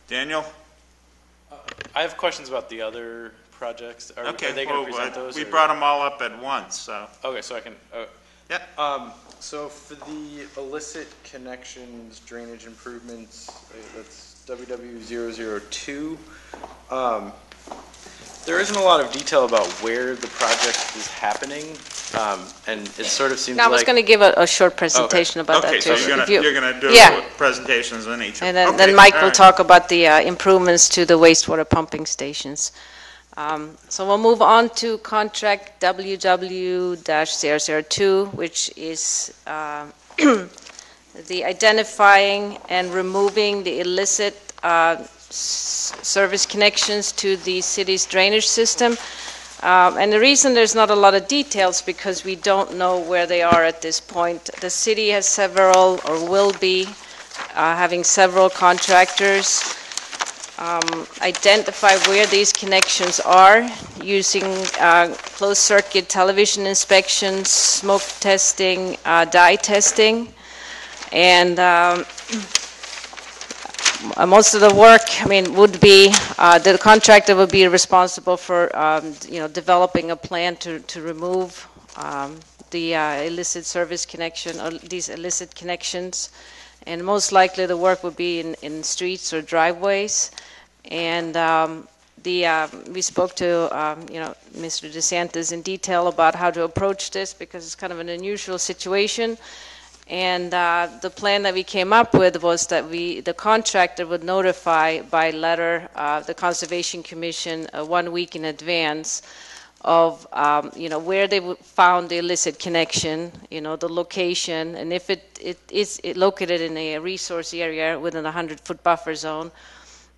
Daniel? I have questions about the other projects. Are they going to present those? We brought them all up at once, so. Okay, so I can. Yeah. So for the illicit connections drainage improvements, that's WW002. There isn't a lot of detail about where the project is happening, and it sort of seems I was going to give a short presentation about that too. Okay, so you're gonna do presentations on each. And then Mike will talk about the improvements to the wastewater pumping stations. So we'll move on to contract WW-002, which is the identifying and removing the illicit service connections to the city's drainage system. And the reason there's not a lot of details because we don't know where they are at this point. The city has several, or will be, having several contractors identify where these connections are using closed-circuit television inspections, smoke testing, dye testing, and most of the work, would be the contractor would be responsible for, developing a plan to remove the illicit service connection or these illicit connections, and most likely the work would be in streets or driveways. And we spoke to Mr. DeSantis in detail about how to approach this because it's kind of an unusual situation. And the plan that we came up with was that the contractor would notify by letter the Conservation Commission 1 week in advance of where they found the illicit connection, the location, and if it is located in a resource area within a 100-foot buffer zone,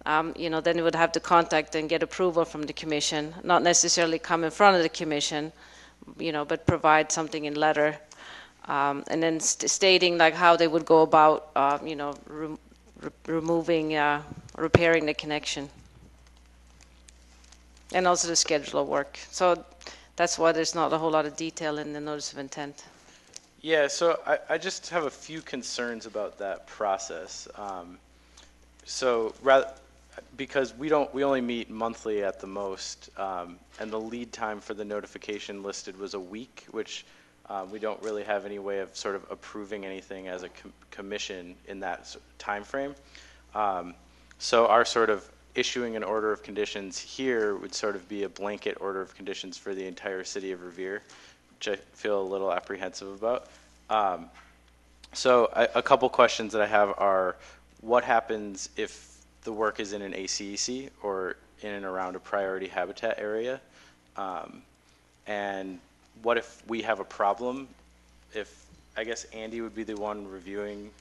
then it would have to contact and get approval from the commission, not necessarily come in front of the commission, but provide something in letter. And then stating like how they would go about, removing, repairing the connection, and also the schedule of work. So that's why there's not a whole lot of detail in the notice of intent. Yeah, so I just have a few concerns about that process. Because we only meet monthly at the most, and the lead time for the notification listed was a week, which we don't really have any way of sort of approving anything as a commission in that time frame. So our sort of issuing an order of conditions here would sort of be a blanket order of conditions for the entire city of Revere, which I feel a little apprehensive about. So a couple questions that I have are, what happens if the work is in an ACEC or in and around a priority habitat area? And what if we have a problem? I guess Andy would be the one reviewing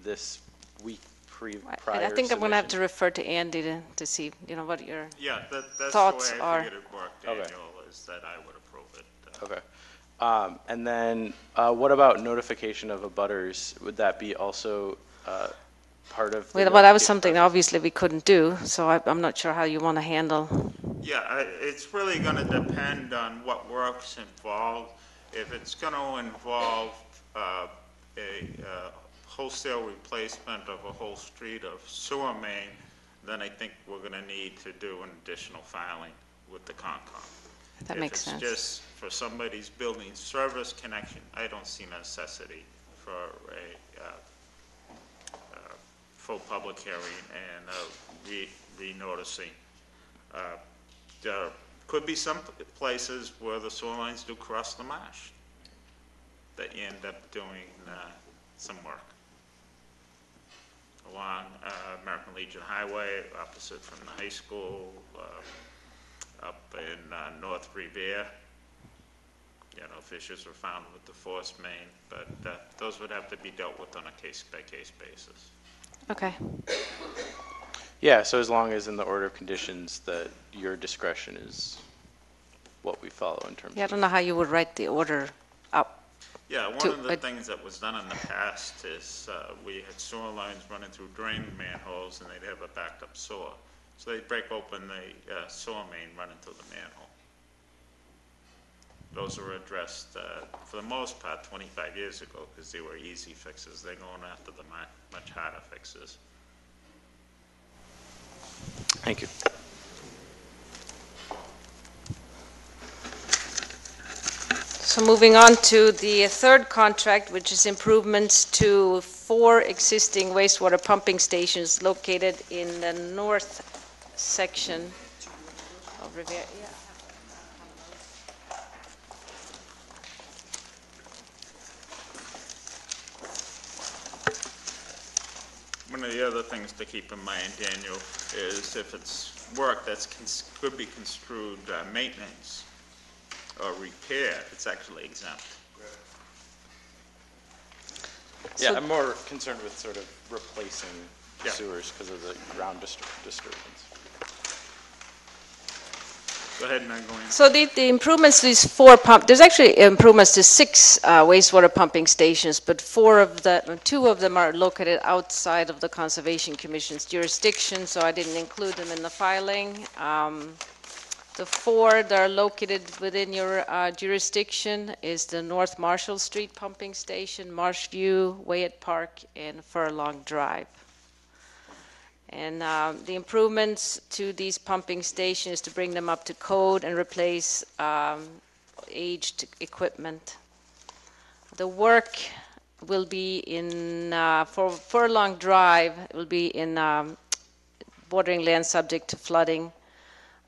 this week prior. I think I'm going to have to refer to Andy to see, what your that's thoughts the way I figured it worked, Daniel, is that I would approve it. Okay. And then what about notification of abutters? Would that be also part of the well, that was something process? Obviously we couldn't do, so I'm not sure how you want to handle. Yeah, it's really going to depend on what work's involved. If it's going to involve a wholesale replacement of a whole street of sewer main, then I think we're going to need to do an additional filing with the Concom. That makes sense. If it's just for somebody's building service connection, I don't see necessity for a full public hearing and re-noticing. There could be some places where the sewer lines do cross the marsh that you end up doing some work. Along American Legion Highway, opposite from the high school, up in North Revere. Fissures were found with the force main, but those would have to be dealt with on a case-by-case basis. Okay. Yeah, so as long as in the order of conditions that your discretion is what we follow in terms of... Yeah, I don't know how you would write the order up. Yeah, one of the things that was done in the past is we had sewer lines running through drain manholes and they'd have a backed up sewer. So they'd break open the sewer main running through the manhole. Those were addressed, for the most part, 25 years ago because they were easy fixes. They're going after the much harder fixes. Thank you. So moving on to the third contract, which is improvements to 4 existing wastewater pumping stations located in the north section of Revere. Yeah. One of the other things to keep in mind, Daniel, is if it's work that's could be construed maintenance or repair, it's actually exempt. Yeah, So- I'm more concerned with sort of replacing Yeah. sewers because of the ground disturbance. Go ahead and go in. So the improvements to these 4 there's actually improvements to 6 wastewater pumping stations, but 2 of them are located outside of the Conservation Commission's jurisdiction, so I didn't include them in the filing. The 4 that are located within your jurisdiction is the North Marshall Street Pumping Station, Marshview, Wyatt Park, and Furlong Drive. And the improvements to these pumping stations is to bring them up to code and replace aged equipment. The work will be in, for Furlong Drive, it will be in bordering land subject to flooding.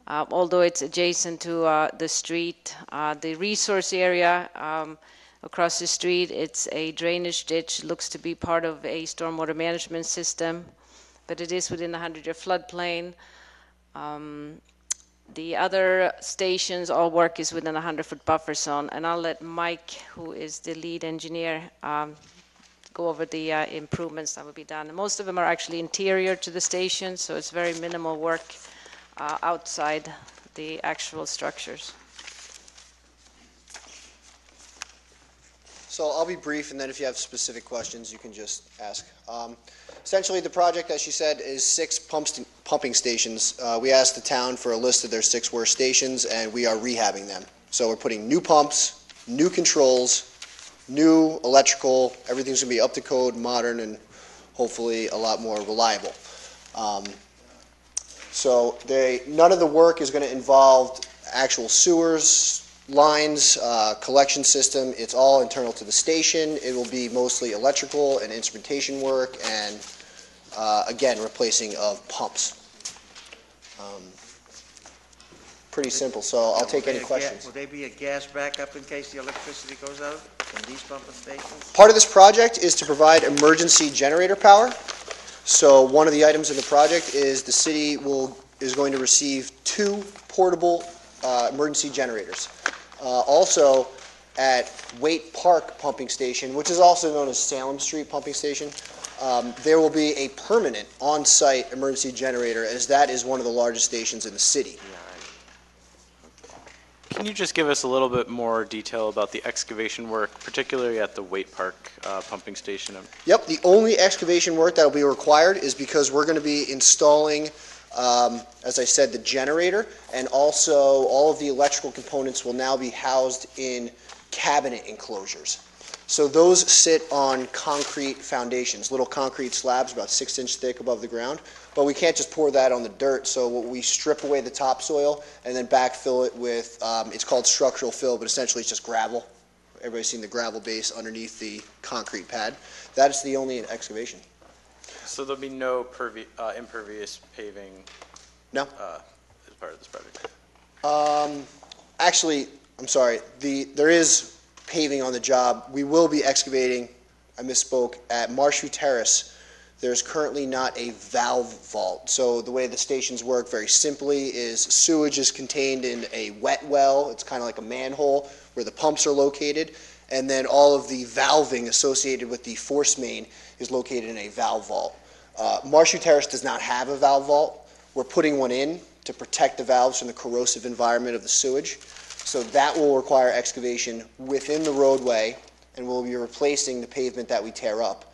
Although it's adjacent to the street, the resource area across the street, it's a drainage ditch, looks to be part of a stormwater management system, but it is within the 100-year floodplain. The other stations, all work is within a 100-foot buffer zone, and I'll let Mike, who is the lead engineer, go over the improvements that will be done. And most of them are actually interior to the station, so it's very minimal work outside the actual structures. So I'll be brief, and then if you have specific questions, you can just ask. Essentially, the project, as she said, is 6 pumping stations. We asked the town for a list of their 6 worst stations, and we are rehabbing them. So we're putting new pumps, new controls, new electrical. Everything's going to be up to code, modern, and hopefully a lot more reliable. So none of the work is going to involve actual sewers, lines, collection system. It's all internal to the station. It will be mostly electrical and instrumentation work and, again, replacing of pumps. Pretty simple, so I'll take any questions. Will there be a gas backup in case the electricity goes out in these pumping stations? Part of this project is to provide emergency generator power. So one of the items in the project is the city is going to receive 2 portable emergency generators. Also, at Wyatt Park Pumping Station, which is also known as Salem Street Pumping Station, there will be a permanent on-site emergency generator, as that is one of the largest stations in the city. Can you just give us a little bit more detail about the excavation work, particularly at the Wyatt Park pumping station? Yep, the only excavation work that will be required is because we're going to be installing, as I said, the generator, and also all of the electrical components will now be housed in cabinet enclosures. So those sit on concrete foundations, little concrete slabs about 6-inch thick above the ground. But we can't just pour that on the dirt, so we strip away the topsoil and then backfill it with, it's called structural fill, but essentially it's just gravel. Everybody's seen the gravel base underneath the concrete pad. That is the only excavation. So there'll be no impervious paving No. as part of this project? Actually, I'm sorry, there is paving on the job. We will be excavating, I misspoke, at Marshview Terrace. There's currently not a valve vault. So the way the stations work very simply is sewage is contained in a wet well. It's kind of like a manhole where the pumps are located. And then all of the valving associated with the force main is located in a valve vault. Marshview Terrace does not have a valve vault. We're putting one in to protect the valves from the corrosive environment of the sewage. So that will require excavation within the roadway, and we'll be replacing the pavement that we tear up.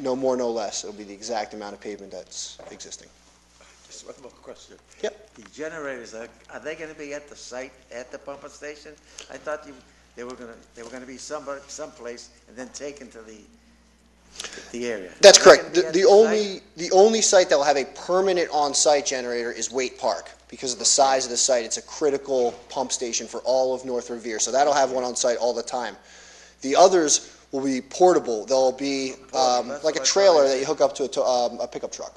No more, no less. It'll be the exact amount of pavement that's existing. Just one more question. Yep. The generators, are they going to be at the site, at the pumping station? I thought they were going to be someplace and then taken to the the area. That's Is that correct. gonna be at The only site that will have a permanent on-site generator is Waite Park. Because of the size of the site, it's a critical pump station for all of North Revere. So that'll have one on site all the time. The others will be portable. They'll be That's like a what I trailer thought. that you hook up to a pickup truck.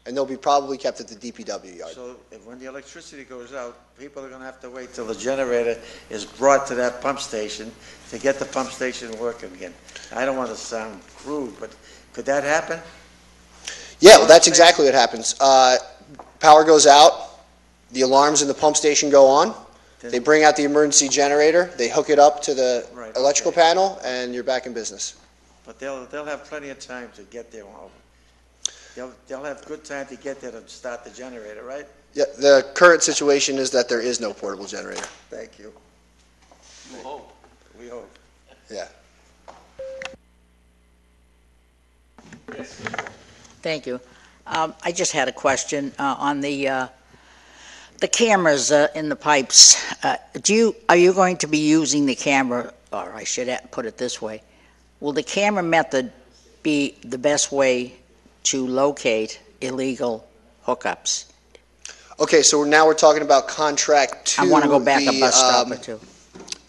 And they'll be probably kept at the DPW yard. So when the electricity goes out, people are gonna have to wait till the generator is brought to that pump station to get the pump station working again. I don't want to sound crude, but could that happen? Yeah, well, that's exactly what happens. Power goes out, the alarms in the pump station go on, they bring out the emergency generator, they hook it up to the Right, electrical okay. panel, and you're back in business. But they'll have plenty of time to get there. They'll have good time to get there to start the generator, right? Yeah, the current situation is that there is no portable generator. Thank you. We hope. We hope. Yeah. Thank you. I just had a question on the cameras in the pipes. Are you going to be using the camera, or I should put it this way, will the camera method be the best way to locate illegal hookups? Okay, so now we're talking about contract two. I want to go back a bus stop or two.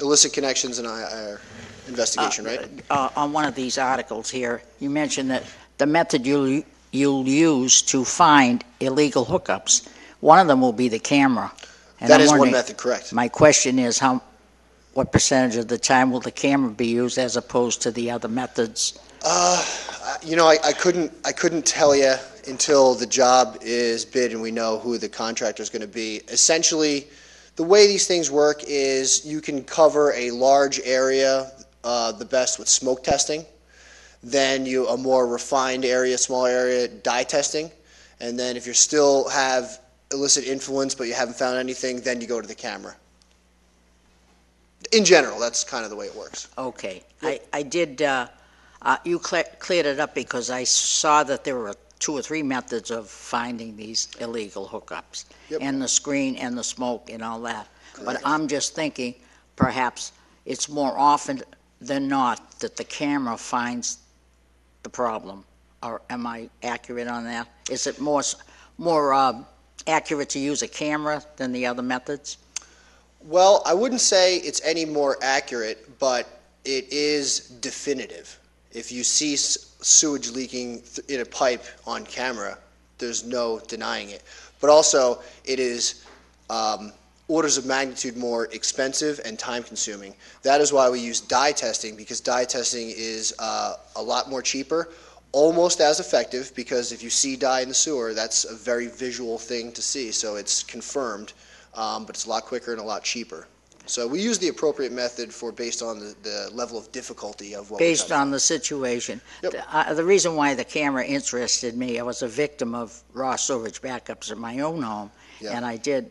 Illicit connections and investigation, right? On one of these articles here, you mentioned that the method you'll use to find illegal hookups, one of them will be the camera. And That I'm is one wondering- method, correct. My question is, what percentage of the time will the camera be used as opposed to the other methods? I couldn't tell you until the job is bid and we know who the contractor is going to be. Essentially, the way these things work is you can cover a large area the best with smoke testing. Then a more refined area, small area, dye testing. And then if you still have illicit influence but you haven't found anything, then you go to the camera. In general, that's kind of the way it works. Okay. I did, you cleared it up because I saw that there were 2 or 3 methods of finding these illegal hookups. Yep. And the screen and the smoke and all that. But Correct. I'm just thinking, perhaps it's more often than not that the camera finds the problem. Or am I accurate on that? Is it more accurate to use a camera than the other methods? Well, I wouldn't say it's any more accurate, but it is definitive. If you see sewage leaking in a pipe on camera, there's no denying it. But also, it is orders of magnitude more expensive and time-consuming. That is why we use dye testing, because dye testing is a lot more cheaper, almost as effective, because if you see dye in the sewer, that's a very visual thing to see, so it's confirmed. But it's a lot quicker and a lot cheaper. So we use the appropriate method based on the level of difficulty of what Based on the situation. Yep. The reason why the camera interested me, I was a victim of raw sewage backups at my own home, Yeah. and I did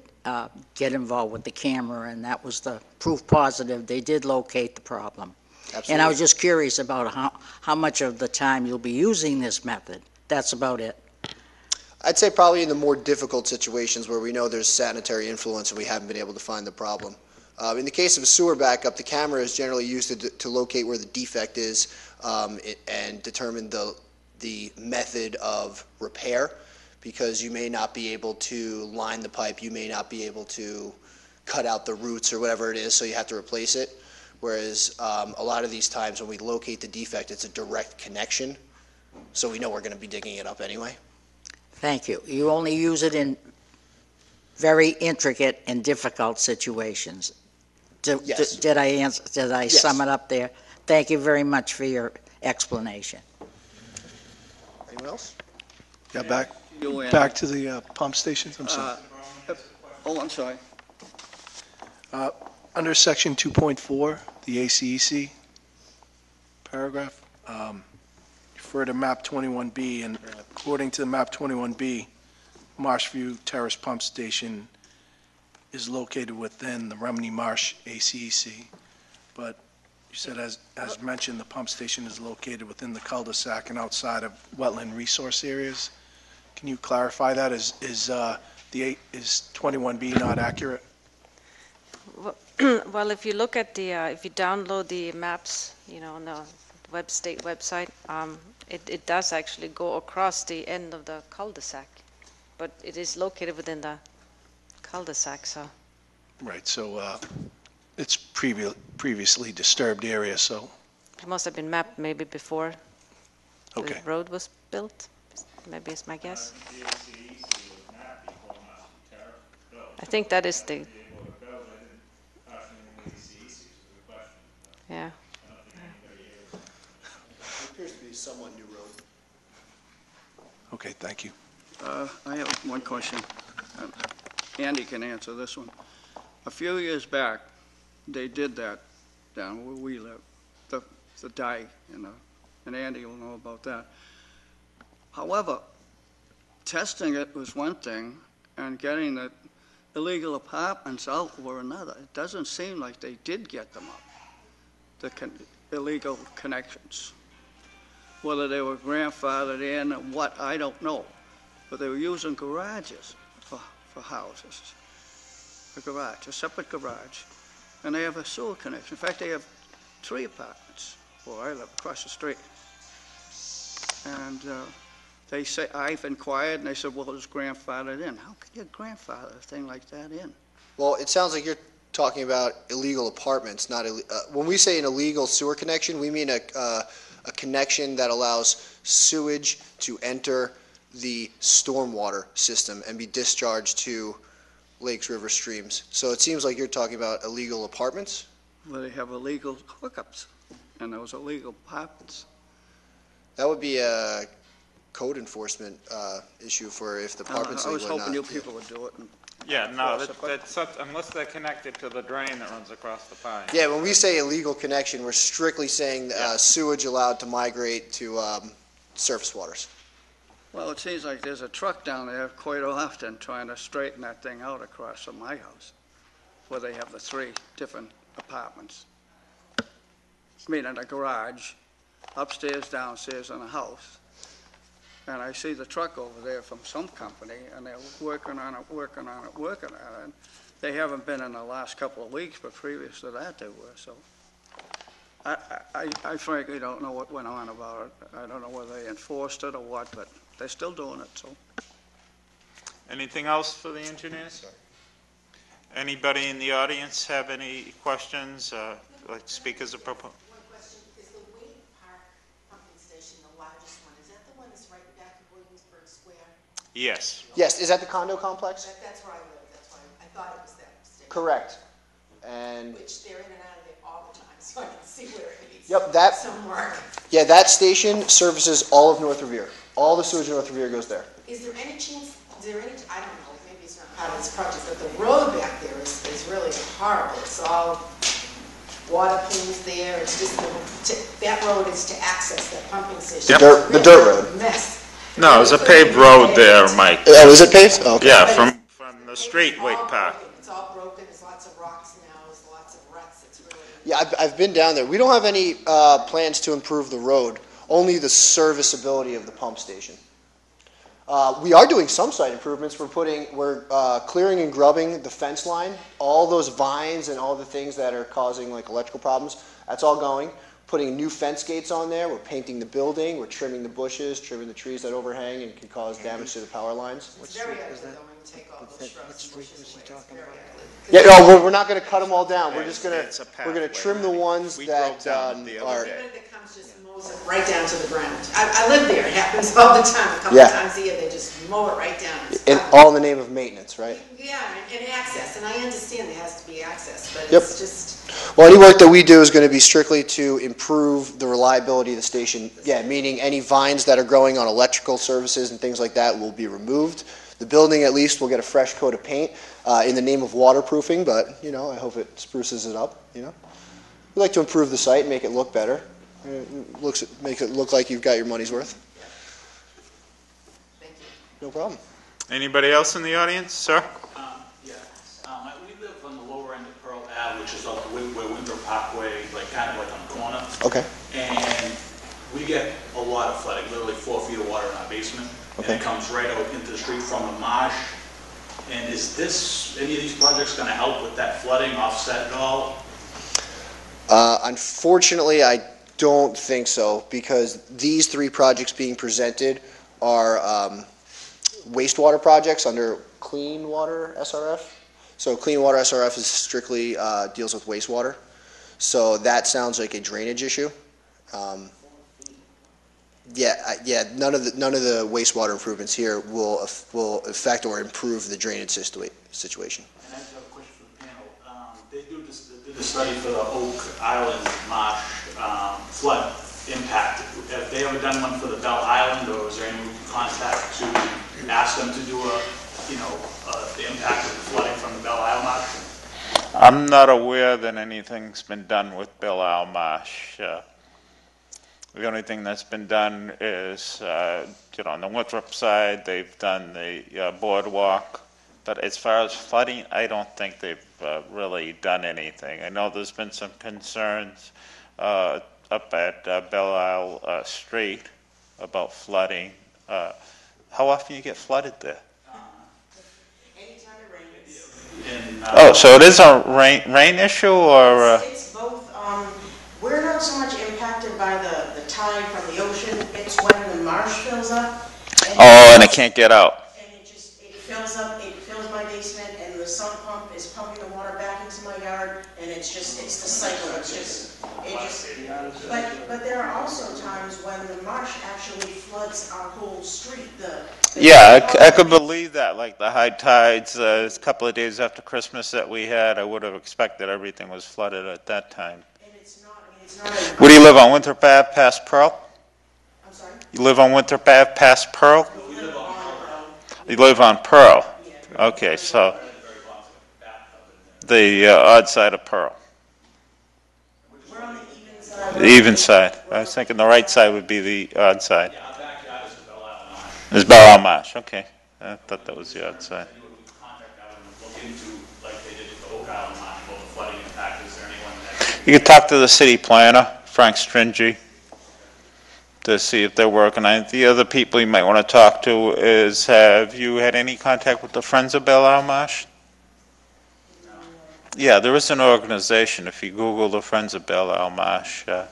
get involved with the camera, and that was the proof positive. They did locate the problem. Absolutely. And I was just curious about how much of the time you'll be using this method. That's about it. I'd say probably in the more difficult situations where we know there's sanitary influence and we haven't been able to find the problem. In the case of a sewer backup, the camera is generally used to locate where the defect is and determine the method of repair, because you may not be able to line the pipe, you may not be able to cut out the roots or whatever it is, so you have to replace it. Whereas a lot of these times when we locate the defect, it's a direct connection, so we know we're going to be digging it up anyway. Thank you. You only use it in very intricate and difficult situations. Yes. Did I Yes. sum it up there? Thank you very much for your explanation. Anyone else? Yeah, back to the pump stations, I'm sorry. Oh, I'm sorry. Under section 2.4, the ACEC paragraph, refer to map 21B, and according to the map 21B, Marshview Terrace Pump Station is located within the Remini Marsh ACEC, but you said, as mentioned, the pump station is located within the cul-de-sac and outside of wetland resource areas. Can you clarify that? Is 21B not accurate? Well, if you look at if you download the maps, on the state website, it does actually go across the end of the cul-de-sac, but it is located within the cul-de-sac, so. Right, so it's previously disturbed area, so, It must have been mapped maybe before the okay. road was built, maybe is my guess. I think that is the, yeah. It appears to be a somewhat new road. Okay, thank you. I have one question. Andy can answer this one. A few years back, they did that down where we live, the dike, and Andy will know about that. However, testing it was one thing, and getting the illegal apartments out were another. It doesn't seem like they did get them up, the illegal connections. Whether they were grandfathered in or what, I don't know. But they were using garages for houses. A garage, a separate garage. And they have a sewer connection. In fact, they have 3 apartments where I live, across the street. And they say, I've inquired, and they said, well, it's grandfathered in. How can you grandfather a thing like that in? Well, it sounds like you're talking about illegal apartments, not when we say an illegal sewer connection, we mean a connection that allows sewage to enter the stormwater system and be discharged to lakes, rivers, streams. So it seems like you're talking about illegal apartments? Well, they have illegal hookups, and those illegal apartments. That would be a code enforcement issue for if the apartment's I was legal or hoping not. you people would do it. Yeah, no, Enforce it, but- that's such, unless they're connected to the drain that runs across the pine. Yeah, when we say illegal connection, we're strictly saying sewage allowed to migrate to surface waters. Well, it seems like there's a truck down there quite often trying to straighten that thing out across from my house, where they have the 3 different apartments. I mean, in a garage, upstairs, downstairs, in a house. And I see the truck over there from some company, and they're working on it. And they haven't been in the last couple of weeks, but previous to that, they were, so. I frankly don't know what went on about it. I don't know whether they enforced it or what, but they're still doing it, so. Anything else for the engineers? Anybody in the audience have any questions, like speak as a proponent? One question, is the Wade Park pumping station the largest one? Is that the one that's right back of Williamsburg Square? Yes. Yes, is that the condo complex? That's where I live, that's why, I thought it was that station. Correct. And, Which they're in and out of there all the time, so I can see where it needs yep, some work. yeah, that station services all of North Revere. All the sewage in North Revere goes there. Is there any chance, I don't know, maybe it's not part of this project, but the road back there is really horrible. It's all water pools there, it's just, that road is to access that pumping station. Yep. The dirt road. It's a mess. No, it's a paved road there, Mike. Oh, is it paved? Oh, okay. Yeah, from the street, Wake Park. It's all broken, there's lots of rocks now, there's lots of ruts, it's really. Yeah, I've been down there. We don't have any plans to improve the road, only the serviceability of the pump station. We are doing some site improvements. We're clearing and grubbing the fence line, all those vines and all the things that are causing like electrical problems. That's all going. Putting new fence gates on there. We're painting the building. We're trimming the bushes, trimming the trees that overhang and can cause damage to the power lines. It's very ugly though when you take all those shrubs and bushes away, it's very ugly. Yeah, no, we're not going to cut them all down. We're just going It's a to trim the ones We that drove down the other are. day. Everybody that comes just mows it right down to the ground. I live there, it happens all the time, a couple Yeah. of times a year, they just mow it right down. It's And ugly. all in the name of maintenance, right? Yeah, and access, and I understand there has to be access, but Yep. it's just, Well, any work that we do is going to be strictly to improve the reliability of the station. Yeah, meaning any vines that are growing on electrical services and things like that will be removed. The building at least will get a fresh coat of paint in the name of waterproofing, but, you know, I hope it spruces it up, you know. We like to improve the site and make it look better. Make it look like you've got your money's worth. thank you. No problem. Anybody else in the audience, sir? Yeah, we live on the lower end of Pearl Ave, which is up where Winter Parkway, like kind of like on the corner. Okay. And we get a lot of flooding, literally 4 feet of water in our basement. Okay. And it comes right out into the street from the marsh. And is any of these projects going to help with that flooding, offset it all? Unfortunately, I don't think so, because these three projects being presented are wastewater projects under Clean Water SRF. So Clean Water SRF is strictly deals with wastewater. So that sounds like a drainage issue. Yeah, none of the wastewater improvements here will affect or improve the drainage situation. And I just have a question for the panel. They did a study for the Oak Island Marsh flood impact. Have they ever done one for the Bell Island, or is there anyone we can contact to ask them to do the impact of the flooding from the Bell Isle Marsh? I'm not aware that anything's been done with Belle Isle Marsh. The only thing that's been done is, on the Winthrop side, they've done the boardwalk. But as far as flooding, I don't think they've really done anything. I know there's been some concerns up at Belle Isle Street about flooding. How often you get flooded there? Anytime it rains. So it is a rain issue, or? It's both. We're not so much impacted by the tide from the ocean. It's when the marsh fills up. And it can't get out. And it fills up. It fills my basement, and the sump pump is pumping the water back into my yard, and it's the cycle. But there are also times when the marsh actually floods our whole street. I could believe that. Like the high tides, a couple of days after Christmas that we had, I would have expected everything was flooded at that time. And it's not. Where do you live, on Winthrop Ave past Pearl? I'm sorry? You live on Winthrop Ave past Pearl? We live on Pearl. You live on Pearl? Okay, so the odd side of Pearl. We're on the even side. The even side. I was thinking the right side would be the odd side. Yeah, our backyard is the Bell Isle Marsh. It's Belle Isle Marsh, okay. I thought that was the odd side. We would contact them and look into, like they did with the Oak Island Marsh, about the flooding impact. Is there anyone that? You could talk to the city planner, Frank Stringy, to see if they're working on it. The other people you might want to talk to is, have you had any contact with the Friends of Belle Isle Marsh? No. Yeah, there is an organization, if you Google the Friends of Belle Isle Marsh. But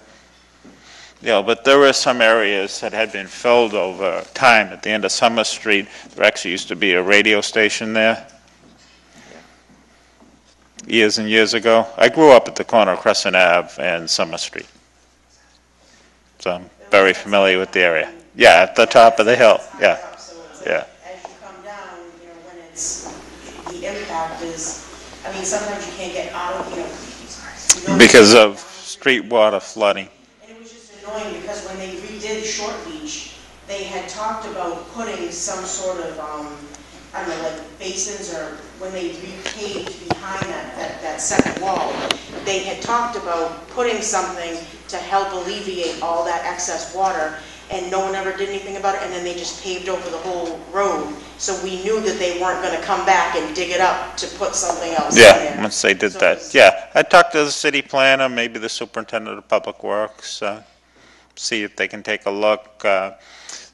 there were some areas that had been filled over time. At the end of Summer Street, there actually used to be a radio station there. Years and years ago. I grew up at the corner of Crescent Ave and Summer Street. So I'm very familiar with the area. Yeah, at the top of the hill. Yeah. Yeah. As you come down, when the impact is, sometimes you can't get out of, Because of street water flooding. And it was just annoying because when they redid Short Beach, they had talked about putting some sort of, like basins, or when they repaved behind that second wall, they had talked about putting something to help alleviate all that excess water, and no one ever did anything about it, and then they just paved over the whole road. So we knew that they weren't going to come back and dig it up to put something else in there. Once they did that. Yeah, I talked to the city planner, maybe the superintendent of public works, see if they can take a look.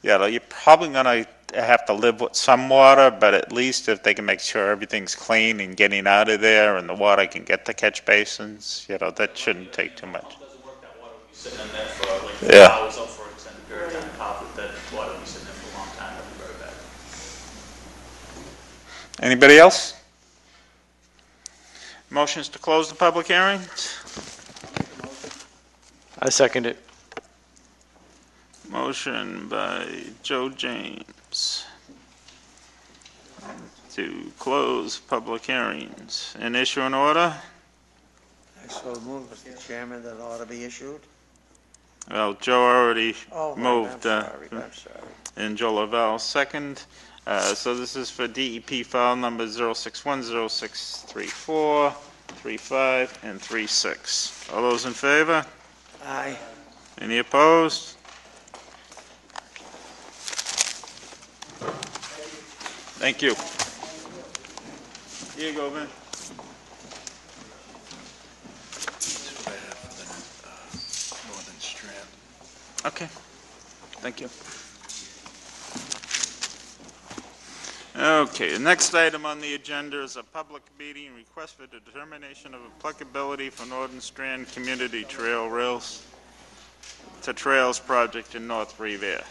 You're probably going to have to live with some water, but at least if they can make sure everything's clean and getting out of there and the water can get to catch basins, that shouldn't take too much. It doesn't work, that water would be sitting in there for hours up for an extended period of time. That water would be sitting there for a long time. That'd be very bad. Anybody else? Motions to close the public hearing? I second it. Motion by Joe James to close public hearings and issue an order. I so move, Mr. Chairman, that ought to be issued. Well, Joe already Oh, moved, I'm sorry. and Joe Lavelle second. So this is for DEP file number 0610634, 35, and 36. All those in favor? Aye. Any opposed? Thank you. Here you go, Vin. Northern Strand. Okay. Thank you. Okay, the next item on the agenda is a public meeting request for determination of applicability for Northern Strand Community Trail rails. to Trails project in North Revere.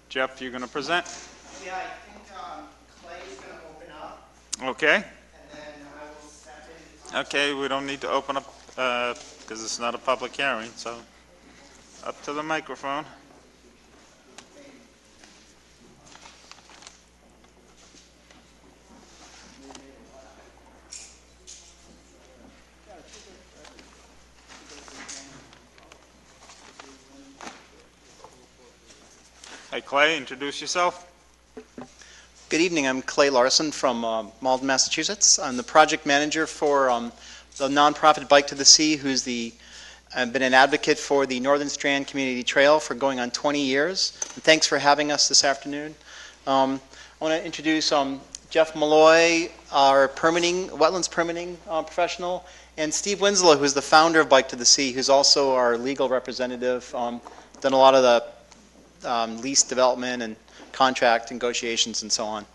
Jeff, you going to present? Yeah, I think Clay's going to open up, Okay. and then I will step in. Okay, we don't need to open up because it's not a public hearing, so up to the microphone. Hey Clay, introduce yourself. Good evening, I'm Clay Larson from Malden, Massachusetts. I'm the project manager for the nonprofit Bike to the Sea, I've been an advocate for the Northern Strand Community Trail for going on 20 years. And thanks for having us this afternoon. I want to introduce Jeff Malloy, our wetlands permitting professional, and Steve Winslow, who's the founder of Bike to the Sea, who's also our legal representative, done a lot of the lease development and contract negotiations and so on.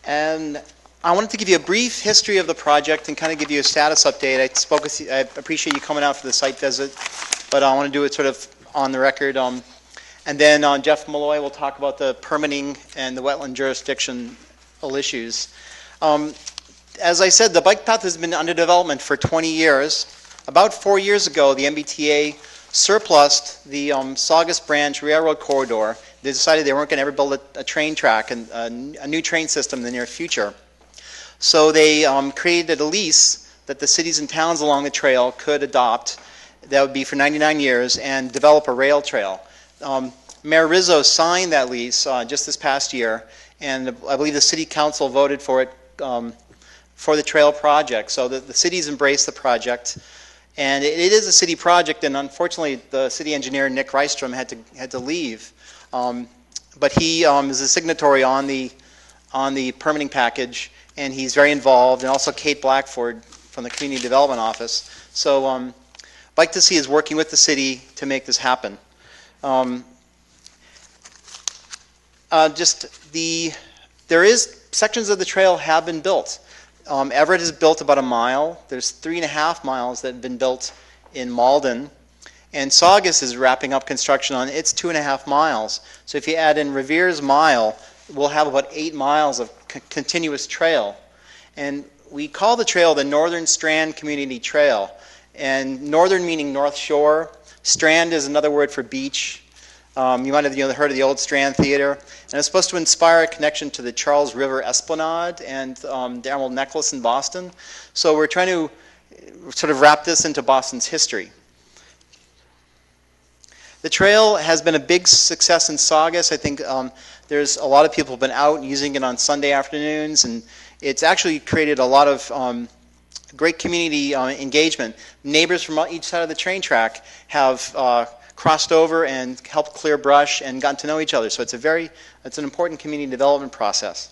And I wanted to give you a brief history of the project and kind of give you a status update. I spoke with you, I appreciate you coming out for the site visit, but I want to do it sort of on the record. And then Jeff Malloy will talk about the permitting and the wetland jurisdictional issues. As I said, the bike path has been under development for 20 years. About 4 years ago, the MBTA surplused the Saugus Branch Railroad Corridor. They decided they weren't going to ever build a train track and a new train system in the near future. So they created a lease that the cities and towns along the trail could adopt. That would be for 99 years and develop a rail trail. Mayor Rizzo signed that lease just this past year, and I believe the city council voted for it for the trail project. So the cities embraced the project. And it is a city project, and unfortunately, the city engineer Nick Rystrom had to leave. But he is a signatory on the permitting package, and he's very involved. And also Kate Blackford from the Community Development Office. So, Bike to Sea is working with the city to make this happen. There is sections of the trail have been built. Everett has built about a mile. There's 3.5 miles that have been built in Malden. And Saugus is wrapping up construction on its 2.5 miles. So if you add in Revere's mile, we'll have about 8 miles of continuous trail. And we call the trail the Northern Strand Community Trail. And northern meaning North Shore. Strand is another word for beach. You might have heard of the old Strand Theater. And it's supposed to inspire a connection to the Charles River Esplanade and the Emerald Necklace in Boston. So we're trying to sort of wrap this into Boston's history. The trail has been a big success in Saugus. I think there's a lot of people who have been out using it on Sunday afternoons, and it's actually created a lot of great community engagement. Neighbors from each side of the train track have crossed over and helped clear brush and gotten to know each other. So it's an important community development process.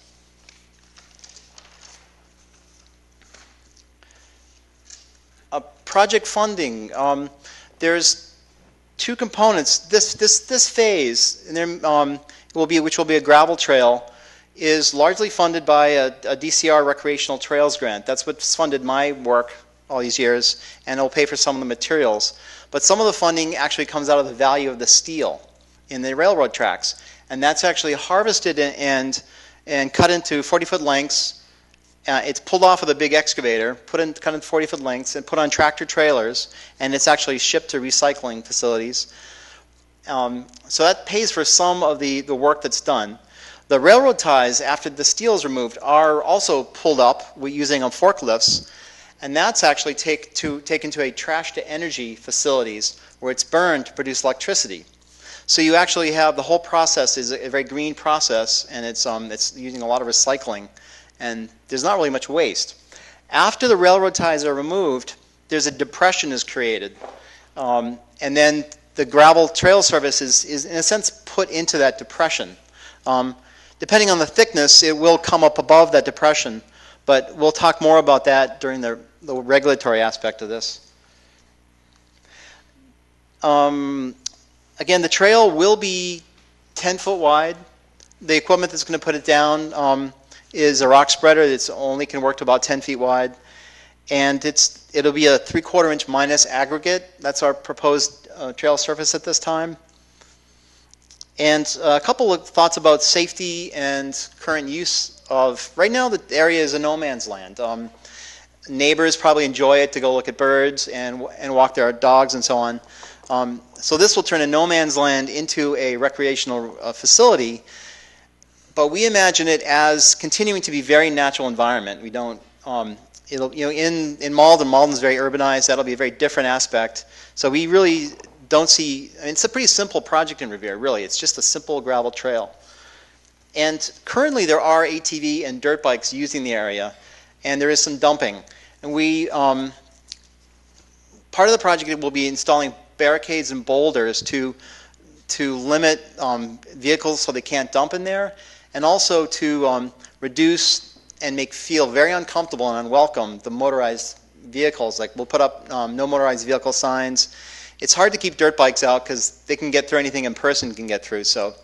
Project funding. There's two components. This phase, and there which will be a gravel trail, is largely funded by a DCR recreational trails grant. That's what's funded my work all these years, and it'll pay for some of the materials. But some of the funding actually comes out of the value of the steel in the railroad tracks. And that's actually harvested and cut into 40-foot lengths. It's pulled off with a big excavator, cut in 40-foot lengths, and put on tractor trailers, and it's actually shipped to recycling facilities. So that pays for some of the work that's done. The railroad ties, after the steel is removed, are also pulled up using forklifts. And that's actually taken to a trash-to-energy facilities where it's burned to produce electricity. So you actually have the whole process is a very green process, and it's using a lot of recycling, and there's not really much waste. After the railroad ties are removed, there's a depression is created, and then the gravel trail service is in a sense put into that depression. Depending on the thickness, it will come up above that depression. But we'll talk more about that during the regulatory aspect of this. Again, the trail will be 10 foot wide. The equipment that's going to put it down is a rock spreader that's only can work to about 10 feet wide. And it'll be a 3/4 inch minus aggregate. That's our proposed trail surface at this time. And a couple of thoughts about safety and current use of, right now the area is a no man's land. Neighbors probably enjoy it to go look at birds and walk their dogs and so on. So this will turn a no man's land into a recreational facility, but we imagine it as continuing to be very natural environment. We don't, it'll, you know, in Malden's very urbanized, that'll be a very different aspect. So we really don't see, I mean, it's a pretty simple project in Revere, really. It's just a simple gravel trail. And currently there are ATV and dirt bikes using the area, and there is some dumping. And we, part of the project will be installing barricades and boulders to limit vehicles so they can't dump in there, and also to reduce and make feel very uncomfortable and unwelcome the motorized vehicles. Like we'll put up no motorized vehicle signs. It's hard to keep dirt bikes out because they can get through anything a person can get through. So,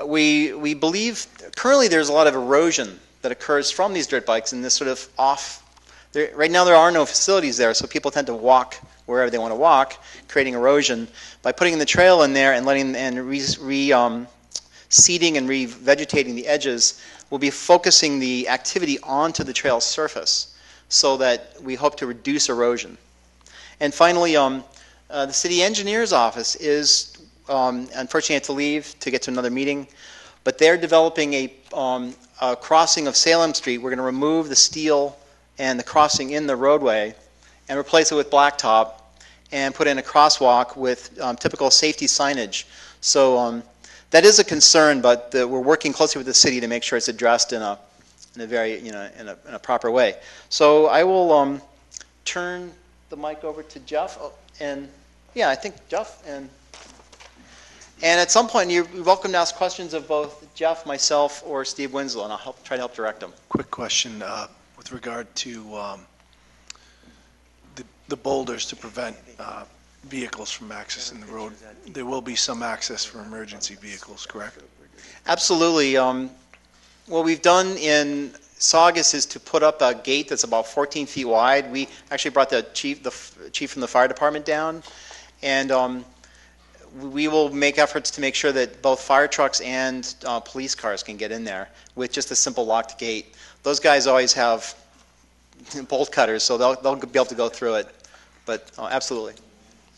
we believe currently there's a lot of erosion that occurs from these dirt bikes in this sort of off. Right now there are no facilities there, so people tend to walk wherever they want to walk, creating erosion. By putting the trail in there and seeding and revegetating the edges, we'll be focusing the activity onto the trail surface so that we hope to reduce erosion. And finally, the city engineer's office is unfortunately had to leave to get to another meeting, but they're developing a crossing of Salem Street. We're going to remove the steel and the crossing in the roadway and replace it with blacktop and put in a crosswalk with typical safety signage. So that is a concern, but we're working closely with the city to make sure it's addressed in a very, you know, in a proper way. So I will turn the mic over to Jeff, and yeah, I think Jeff, and at some point you're welcome to ask questions of both Jeff, myself, or Steve Winslow, and I'll try to help direct them. Quick question with regard to the boulders to prevent vehicles from accessing the road. There will be some access for emergency vehicles, correct? Absolutely. What we've done in Saugus is to put up a gate that's about 14 feet wide. We actually brought the chief from the fire department down, and we will make efforts to make sure that both fire trucks and police cars can get in there with just a simple locked gate. Those guys always have bolt cutters, so they'll be able to go through it. But absolutely.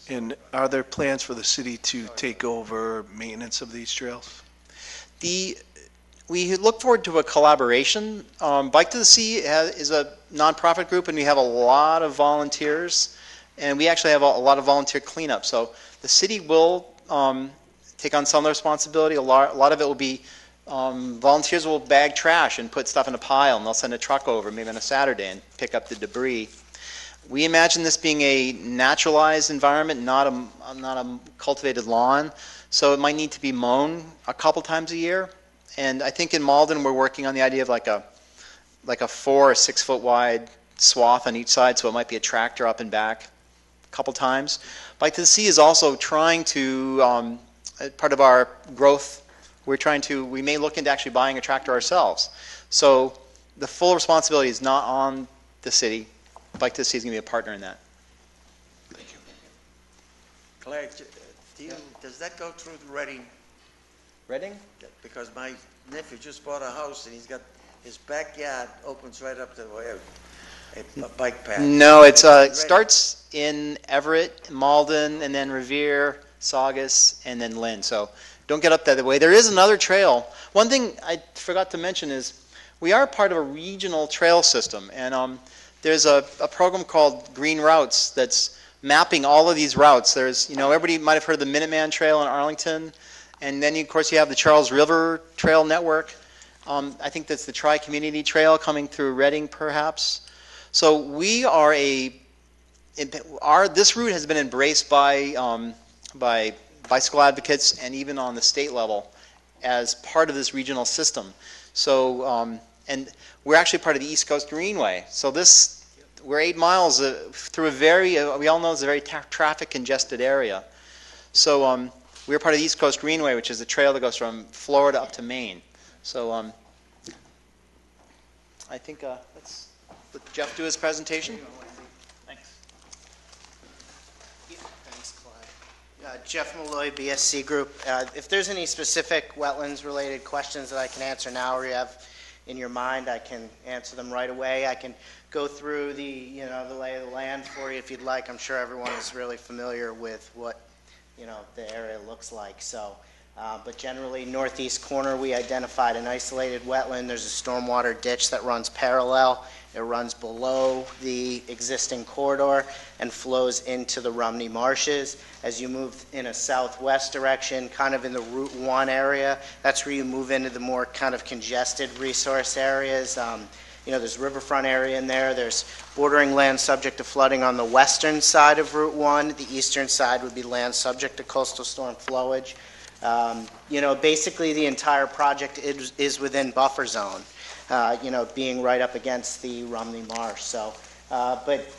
And are there plans for the city to take over maintenance of these trails? We look forward to a collaboration. Bike to the Sea is a nonprofit group, and we have a lot of volunteers, and we actually have a lot of volunteer cleanup. So the city will take on some of the responsibility. A lot of it will be volunteers will bag trash and put stuff in a pile, and they'll send a truck over maybe on a Saturday and pick up the debris. We imagine this being a naturalized environment, not a cultivated lawn, so it might need to be mown a couple times a year. And I think in Malden we're working on the idea of like a 4 or 6 foot wide swath on each side, so it might be a tractor up and back a couple times. Bike to the Sea is also trying to, part of our growth, we may look into actually buying a tractor ourselves. So the full responsibility is not on the city. Bike to the Sea is going to be a partner in that. Thank you. Claire, does that go through the Reading? Reading? Because my nephew just bought a house and he's got his backyard opens right up to a bike path. No, it starts in Everett, Malden, and then Revere, Saugus, and then Lynn. So don't get up that way. There is another trail. One thing I forgot to mention is we are part of a regional trail system, and there's a program called Green Routes that's mapping all of these routes. There's, everybody might have heard of the Minuteman Trail in Arlington, and then of course you have the Charles River Trail Network. I think that's the Tri-Community Trail coming through Reading, perhaps. So we are this route has been embraced by bicycle advocates and even on the state level as part of this regional system. So, and we're actually part of the East Coast Greenway. So this we're 8 miles through a very, we all know it's a very traffic congested area. So we're part of the East Coast Greenway, which is a trail that goes from Florida up to Maine. So I think let's let Jeff do his presentation. Thanks. Thanks, Clay. Jeff Malloy, BSC Group. If there's any specific wetlands-related questions that I can answer now or you have in your mind, I can answer them right away. I can go through the lay of the land for you if you'd like. I'm sure everyone is really familiar with what, the area looks like. So, but generally, northeast corner, we identified an isolated wetland. There's a stormwater ditch that runs parallel. It runs below the existing corridor and flows into the Rumney Marshes. As you move in a southwest direction, kind of in the Route 1 area, that's where you move into the more kind of congested resource areas. There's riverfront area in there. There's bordering land subject to flooding on the western side of Route 1. The eastern side would be land subject to coastal storm flowage. Basically the entire project is within buffer zone, being right up against the Rumney Marsh. So, but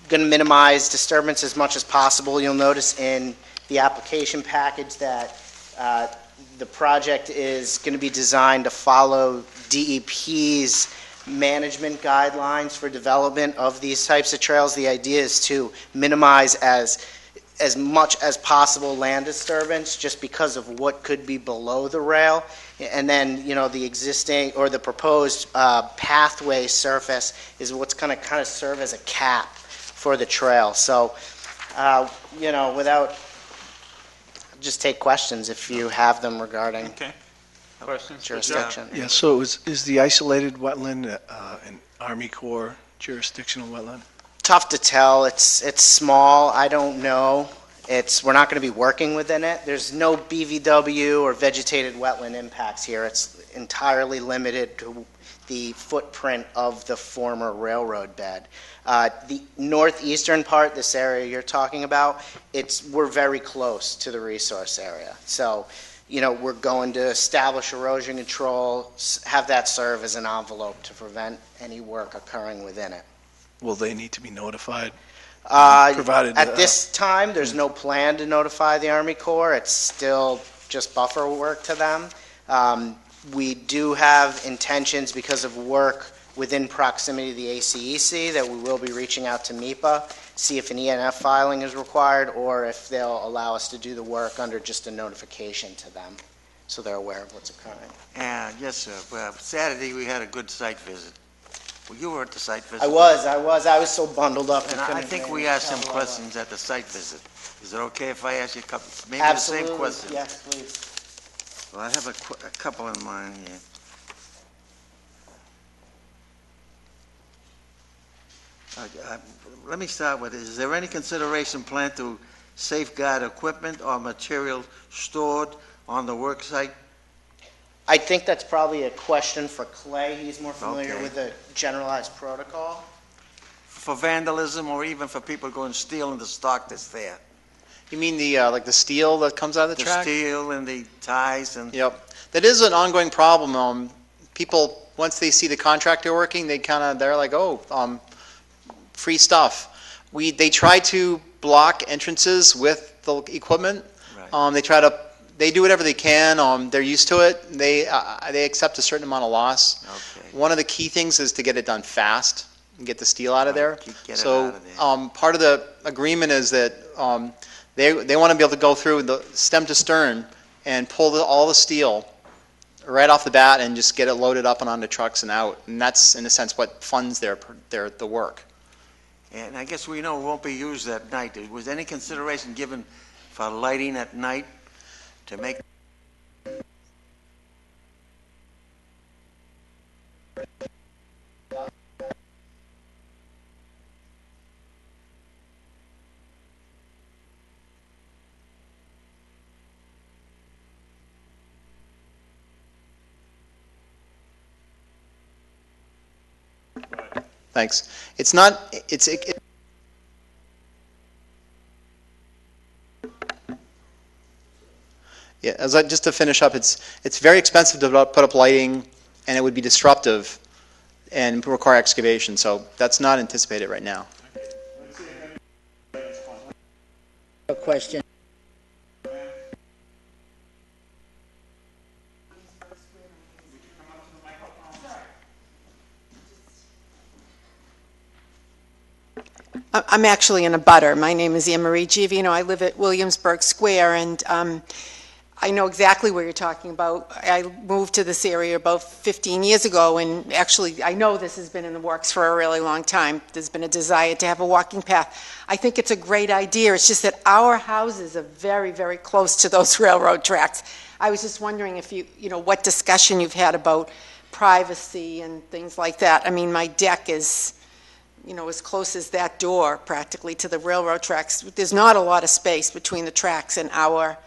going to minimize disturbance as much as possible. You'll notice in the application package that the project is going to be designed to follow DEP's management guidelines for development of these types of trails. The idea is to minimize as much as possible land disturbance just because of what could be below the rail. And then, the existing or the proposed pathway surface is what's going to kind of serve as a cap for the trail. So, without, just take questions if you have them regarding jurisdiction. Yeah, so is the isolated wetland an Army Corps jurisdictional wetland? Tough to tell. It's small. I don't know. We're not going to be working within it. There's no BVW or vegetated wetland impacts here. It's entirely limited to the footprint of the former railroad bed. The northeastern part, this area you're talking about, we're very close to the resource area. So, we're going to establish erosion control, have that serve as an envelope to prevent any work occurring within it. Will they need to be notified? Provided at this time, there's no plan to notify the Army Corps. It's still just buffer work to them. We do have intentions because of work within proximity to the ACEC that we will be reaching out to MIPA, see if an ENF filing is required or if they'll allow us to do the work under just a notification to them so they're aware of what's occurring. Yes, sir. Well, Saturday we had a good site visit. Well, you were at the site visit. I was so bundled up. And I think we asked some questions at the site visit. Is it okay if I ask you a couple, maybe Absolutely. the same questions? Yes, please. Well, I have a couple in mind here. Let me start with, is there any consideration planned to safeguard equipment or material stored on the work site? I think that's probably a question for Clay. He's more familiar Okay. with the generalized protocol. For vandalism or even for people going stealing the stock that's there? You mean the like the steel that comes out of the track? The steel and the ties and... Yep. That is an ongoing problem. People, once they see the contractor working, they're like, oh, free stuff. They try to block entrances with the equipment. Right. They do whatever they can. They're used to it. They accept a certain amount of loss. Okay. One of the key things is to get it done fast and get the steel out of there. Get it out of there. Part of the agreement is that they want to be able to go through the stem to stern and pull all the steel right off the bat and just get it loaded up and onto trucks and out. And that's, in a sense, what funds the work. And I guess we know it won't be used at night. Was any consideration given for lighting at night to make... Thanks. It's not. Yeah. Just to finish up, it's very expensive to put up lighting, and it would be disruptive. and require excavation. So that's not anticipated right now. A question. I'm actually in a butter. My name is Anne Marie Givino. I live at Williamsburg Square, and I know exactly where you're talking about. I moved to this area about 15 years ago, and actually, I know this has been in the works for a really long time. There's been a desire to have a walking path. I think it's a great idea. It's just that our houses are very, very close to those railroad tracks. I was just wondering if you know, what discussion you've had about privacy and things like that. I mean, my deck is, you know, as close as that door practically to the railroad tracks. There's not a lot of space between the tracks and our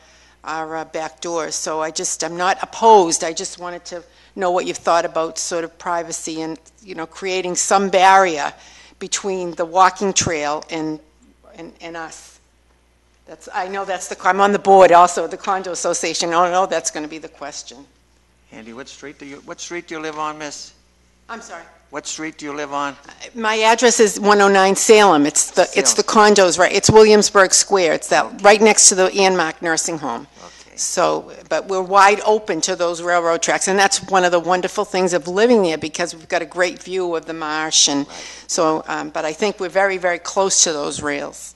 back doors. So I'm not opposed. I just wanted to know what you've thought about sort of privacy and, you know, creating some barrier between the walking trail and us. I know I'm on the board also of the condo association. I know that's going to be the question. Andy, what street do you live on, miss? I'm sorry. What street do you live on? My address is 109 Salem. It's the condos, right? It's Williamsburg Square. It's that right next to the Anmark Nursing Home. Okay. So, but we're wide open to those railroad tracks, and that's one of the wonderful things of living there because we've got a great view of the marsh, and so. But I think we're very, very close to those rails.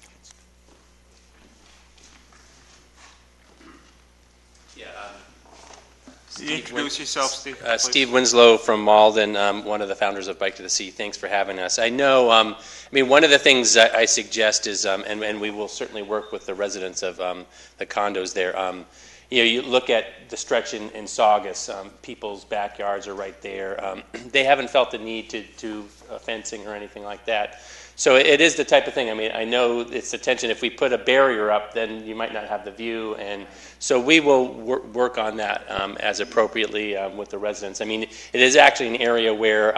Introduce yourself, Steve. Steve Winslow from Malden, one of the founders of Bike to the Sea. Thanks for having us. I know, I mean, one of the things I suggest is, and we will certainly work with the residents of the condos there. You know, you look at the stretch in Saugus, people's backyards are right there. They haven't felt the need to do fencing or anything like that. So it is the type of thing, I mean, I know it's the tension. If we put a barrier up, then you might not have the view. And so we will work on that as appropriately with the residents. I mean, it is actually an area where,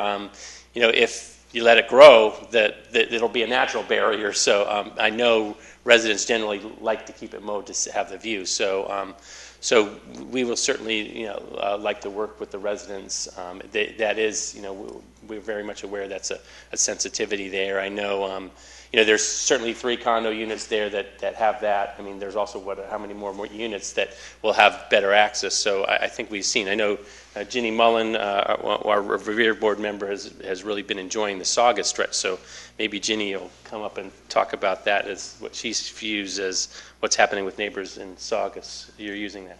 you know, if you let it grow, that it'll be a natural barrier. So I know residents generally like to keep it mowed to have the view. So so we will certainly, you know, like to work with the residents. That is, you know, we're very much aware that's a sensitivity there. I know, you know, there's certainly 3 condo units there that have that. I mean, there's also how many more units that will have better access. So I think we've seen. I know Ginny Mullen, our Revere board member, has really been enjoying the Saugus stretch. So maybe Ginny will come up and talk about that as what she views as what's happening with neighbors in Saugus. You're using that.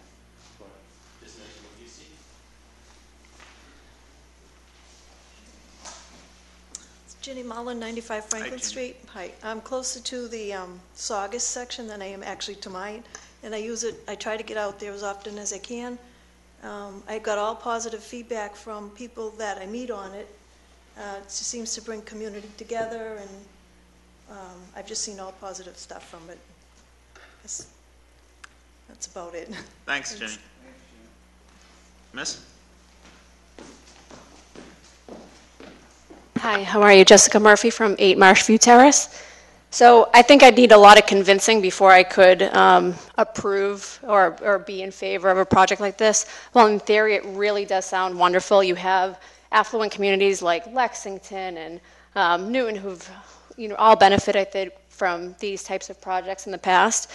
Ginny Mullen, 95 Franklin Street. Hi, I'm closer to the Saugus section than I am actually to mine, and I try to get out there as often as I can. I got all positive feedback from people that I meet on it. It just seems to bring community together, and I've just seen all positive stuff from it. That's about it. Thanks, Jenny. Miss? Hi, how are you? Jessica Murphy from 8 Marshview Terrace. So I think I'd need a lot of convincing before I could approve or be in favor of a project like this. Well, in theory, it really does sound wonderful. You have affluent communities like Lexington and Newton who've, you know, all benefited from these types of projects in the past.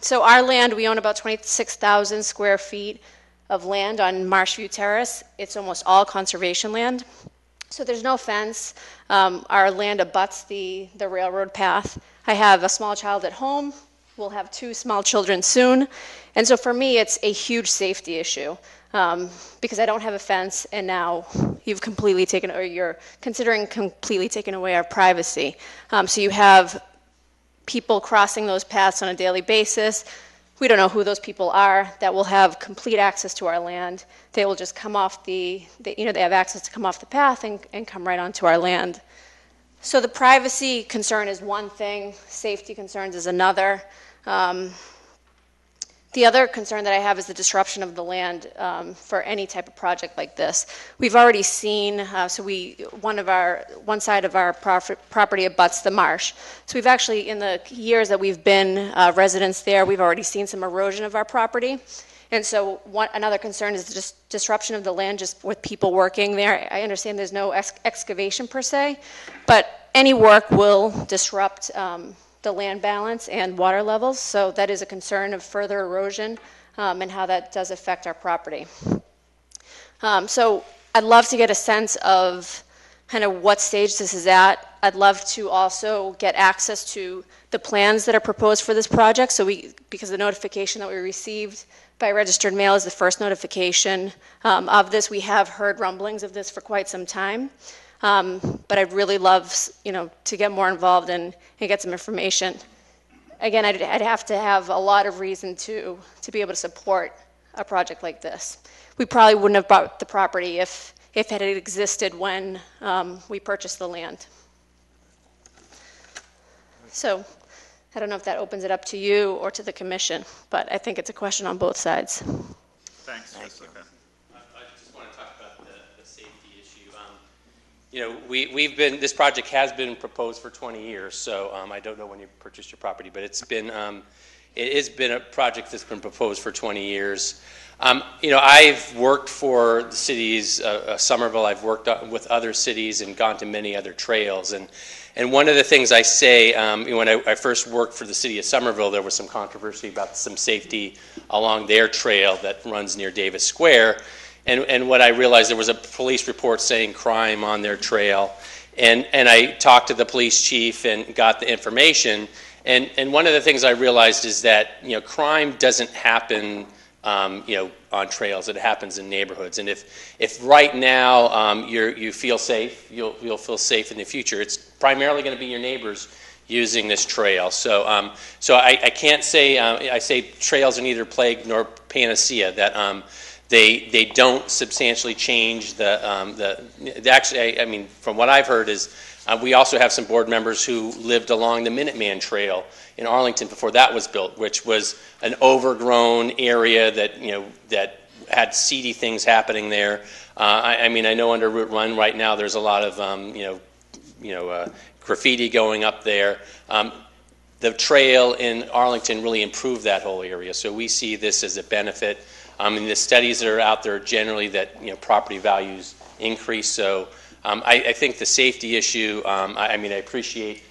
So our land, we own about 26,000 square feet of land on Marshview Terrace. It's almost all conservation land. So there's no fence. Our land abuts the railroad path. I have a small child at home. We'll have 2 small children soon. And so for me, it's a huge safety issue because I don't have a fence, and now you've completely taken, or you're considering completely taking away our privacy. So you have people crossing those paths on a daily basis. We don't know who those people are that will have complete access to our land. They will just come off they have access to come off the path and come right onto our land. So the privacy concern is one thing, safety concerns is another. The other concern that I have is the disruption of the land for any type of project like this. We've already seen, one side of our property abuts the marsh. So we've actually, in the years that we've been residents there, we've already seen some erosion of our property. And so another concern is just disruption of the land just with people working there. I understand there's no excavation per se, but any work will disrupt the land balance and water levels, so that is a concern of further erosion and how that does affect our property. So I'd love to get a sense of kind of what stage this is at. I'd love to also get access to the plans that are proposed for this project. So because the notification that we received by registered mail is the first notification of this. We have heard rumblings of this for quite some time. But I'd really love, to get more involved and get some information. Again, I'd have to have a lot of reason to be able to support a project like this. We probably wouldn't have bought the property if it had existed when we purchased the land. So I don't know if that opens it up to you or to the commission, but I think it's a question on both sides. Thanks, Jessica. I just want to talk about the safety issue. This project has been proposed for 20 years, so I don't know when you purchased your property, but it has been a project that's been proposed for 20 years. I've worked for the cities of Somerville. I've worked with other cities and gone to many other trails. And one of the things I say, when I first worked for the city of Somerville, there was some controversy about some safety along their trail that runs near Davis Square. And what I realized, there was a police report saying crime on their trail. And I talked to the police chief and got the information. And one of the things I realized is that, crime doesn't happen on trails. It happens in neighborhoods. And if right now you feel safe, you'll feel safe in the future. It's primarily going to be your neighbors using this trail. So I can't say, I say trails are neither plague nor panacea, that they don't substantially change actually, from what I've heard is, we also have some board members who lived along the Minuteman Trail in Arlington before that was built, which was an overgrown area that had seedy things happening there. I know under Route 1 right now there's a lot of graffiti going up there. The trail in Arlington really improved that whole area, so we see this as a benefit. The studies that are out there generally that property values increase. So I think the safety issue, I appreciate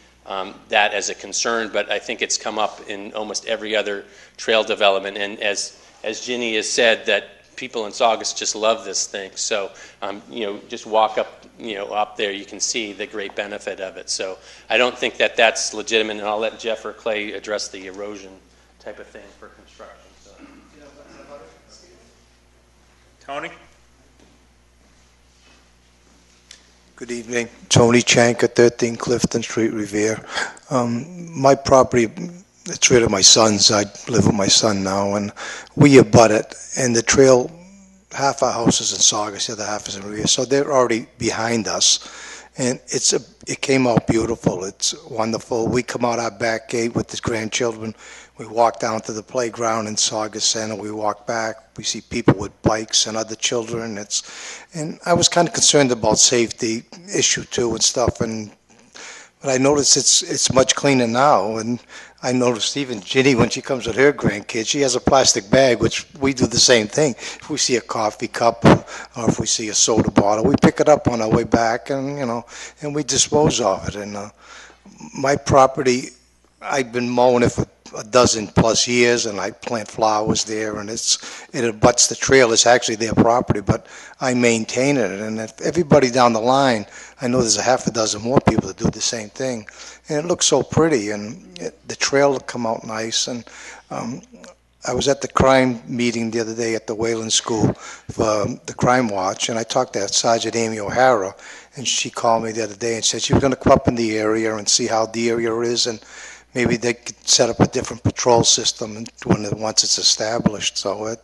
that as a concern, but I think it's come up in almost every other trail development. And as Ginny has said, that people in Saugus just love this thing. So just walk up there, you can see the great benefit of it. So I don't think that that's legitimate, and I'll let Jeff or Clay address the erosion type of thing for construction. So. Tony? Good evening. Tony Chanka, 13 Clifton Street, Revere. My property, it's rid of my sons. I live with my son now, and we abut it. And the trail, half our house is in Saugus, the other half is in Revere, so they're already behind us. And it came out beautiful. It's wonderful. We come out our back gate with the grandchildren. We walk down to the playground in Saugus Center. We walk back. We see people with bikes and other children. And I was kind of concerned about safety issue too and stuff. But I noticed it's much cleaner now. And I noticed even Ginny, when she comes with her grandkids, she has a plastic bag, which we do the same thing. If we see a coffee cup or if we see a soda bottle, we pick it up on our way back and and we dispose of it. And my property, I've been mowing it for a dozen plus years, and I plant flowers there, and it abuts the trail. It's actually their property, but I maintain it. And if everybody down the line, I know there's a half a dozen more people that do the same thing, and it looks so pretty, and the trail will come out nice. And I was at the crime meeting the other day at the Wetlands School for the Crime Watch, and I talked to Sergeant Amy O'Hara, and she called me the other day and said she was going to come up in the area and see how the area is, and maybe they could set up a different patrol system once it's established. So I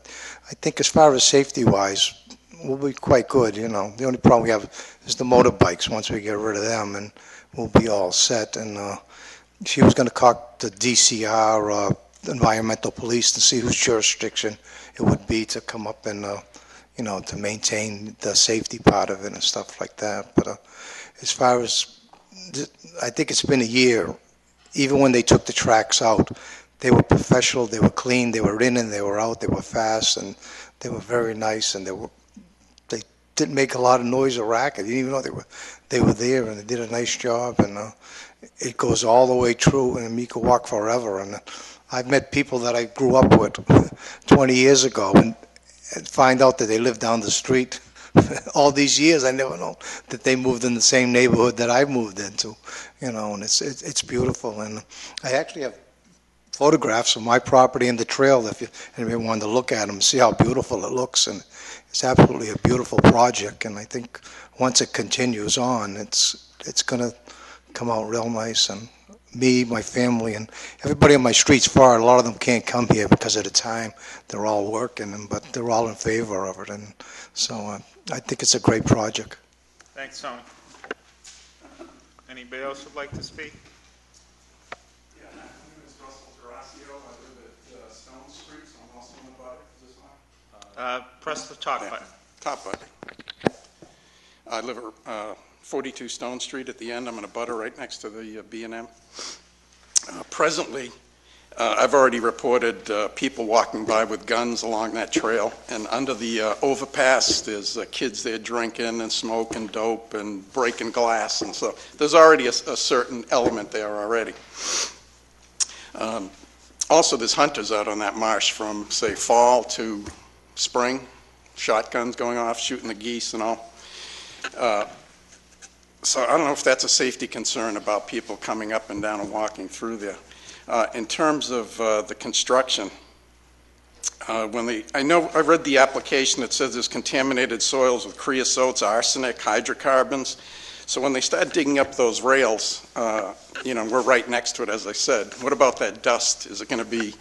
think as far as safety-wise, we'll be quite good. The only problem we have is the motorbikes. Once we get rid of them, and we'll be all set. And she was going to talk to DCR or environmental police to see whose jurisdiction it would be to come up and, to maintain the safety part of it and stuff like that. But as far as, I think it's been a year. Even when they took the tracks out, they were professional, they were clean, they were in and they were out, they were fast, and they were very nice, and they didn't make a lot of noise or racket. You didn't even know they were there, and they did a nice job, and it goes all the way through, and you can walk forever. And I've met people that I grew up with 20 years ago, and find out that they live down the street. All these years, I never know that they moved in the same neighborhood that I moved into, and it's beautiful. And I actually have photographs of my property and the trail if anybody wanted to look at them, see how beautiful it looks. And it's absolutely a beautiful project. And I think once it continues on, it's going to come out real nice. And me, my family, and everybody on my street's far. A lot of them can't come here because of the time. They're all working, but they're all in favor of it. And so I think it's a great project. Thanks, Tony. Anybody else would like to speak? Yeah, my name is Russell Terraccio. I live at Stone Street, so I'm also in the butter. Is this on? Press the top button. Top button. I live at 42 Stone Street at the end. I'm in a butter right next to the B&M. Presently, I've already reported people walking by with guns along that trail, and under the overpass there's kids there drinking and smoking dope and breaking glass, and so there's already a certain element there already. Also, there's hunters out on that marsh from, say, fall to spring, shotguns going off, shooting the geese and all. So I don't know if that's a safety concern about people coming up and down and walking through there. In terms of the construction, I read the application that says there's contaminated soils with creosotes, arsenic, hydrocarbons. So when they start digging up those rails, we're right next to it, as I said. What about that dust? Is it going to be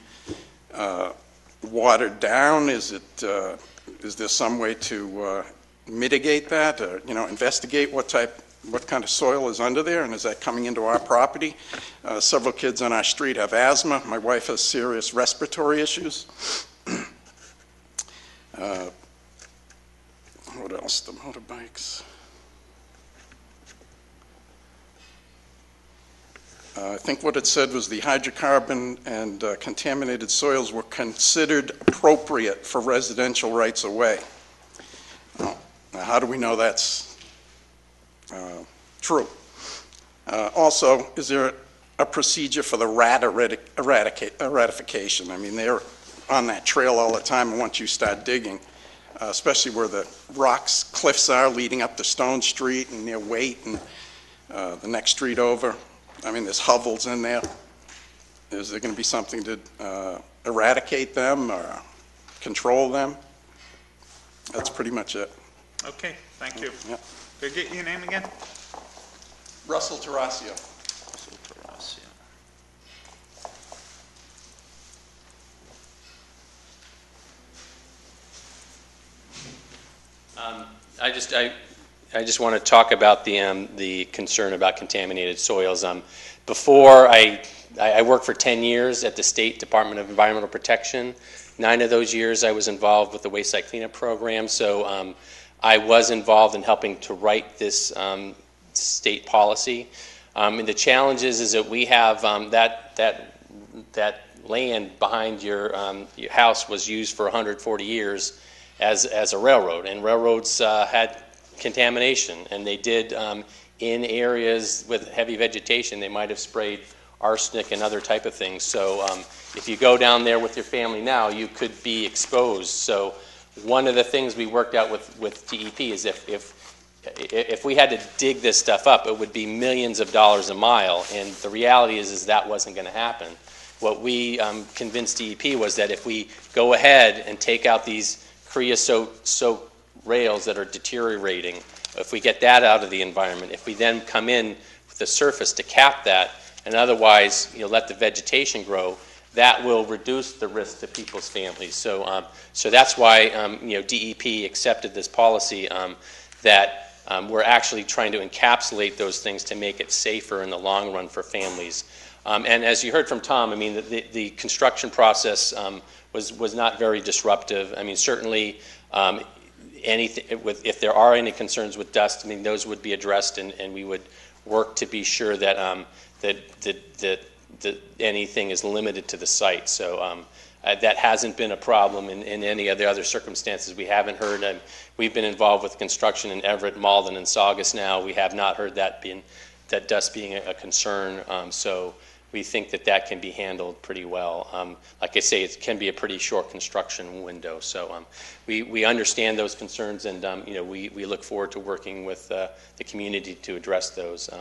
watered down? Is there some way to mitigate that? Or, investigate what kind of soil is under there, and is that coming into our property? Several kids on our street have asthma. My wife has serious respiratory issues. What else? The motorbikes. I think what it said was the hydrocarbon and contaminated soils were considered appropriate for residential rights of way. Now, how do we know that's true? Also, is there a procedure for the rat eradication? I mean, they're on that trail all the time, and once you start digging, especially where the cliffs are leading up to Stone Street and near Waite and the next street over, I mean, there's hovels in there. Is there going to be something to eradicate them or control them? That's pretty much it. Okay, thank you. Yep. Could I get your name again? Russell Terraccio. Russell Terraccio. I just want to talk about the concern about contaminated soils. Before I worked for 10 years at the State Department of Environmental Protection. 9 of those years I was involved with the waste site cleanup program. So I was involved in helping to write this state policy. And the challenge is that we have that land behind your house was used for 140 years as a railroad, and railroads had contamination, and they did in areas with heavy vegetation. They might have sprayed arsenic and other type of things. So if you go down there with your family now, you could be exposed. So one of the things we worked out with DEP is if we had to dig this stuff up, it would be millions of dollars a mile, and the reality is that wasn't going to happen. What we convinced DEP was that if we go ahead and take out these creosote rails that are deteriorating, if we get that out of the environment, if we then come in with the surface to cap that, and otherwise let the vegetation grow, that will reduce the risk to people's families. So, so that's why DEP accepted this policy that we're actually trying to encapsulate those things to make it safer in the long run for families. And as you heard from Tom, I mean, the construction process was not very disruptive. I mean, certainly if there are any concerns with dust, I mean, those would be addressed, and we would work to be sure that that anything is limited to the site. So that hasn't been a problem in any of the other circumstances. We haven't heard, we've been involved with construction in Everett, Malden, and Saugus now. We have not heard that dust being a concern. So we think that can be handled pretty well. Like I say, it can be a pretty short construction window. So we understand those concerns, and we look forward to working with the community to address those.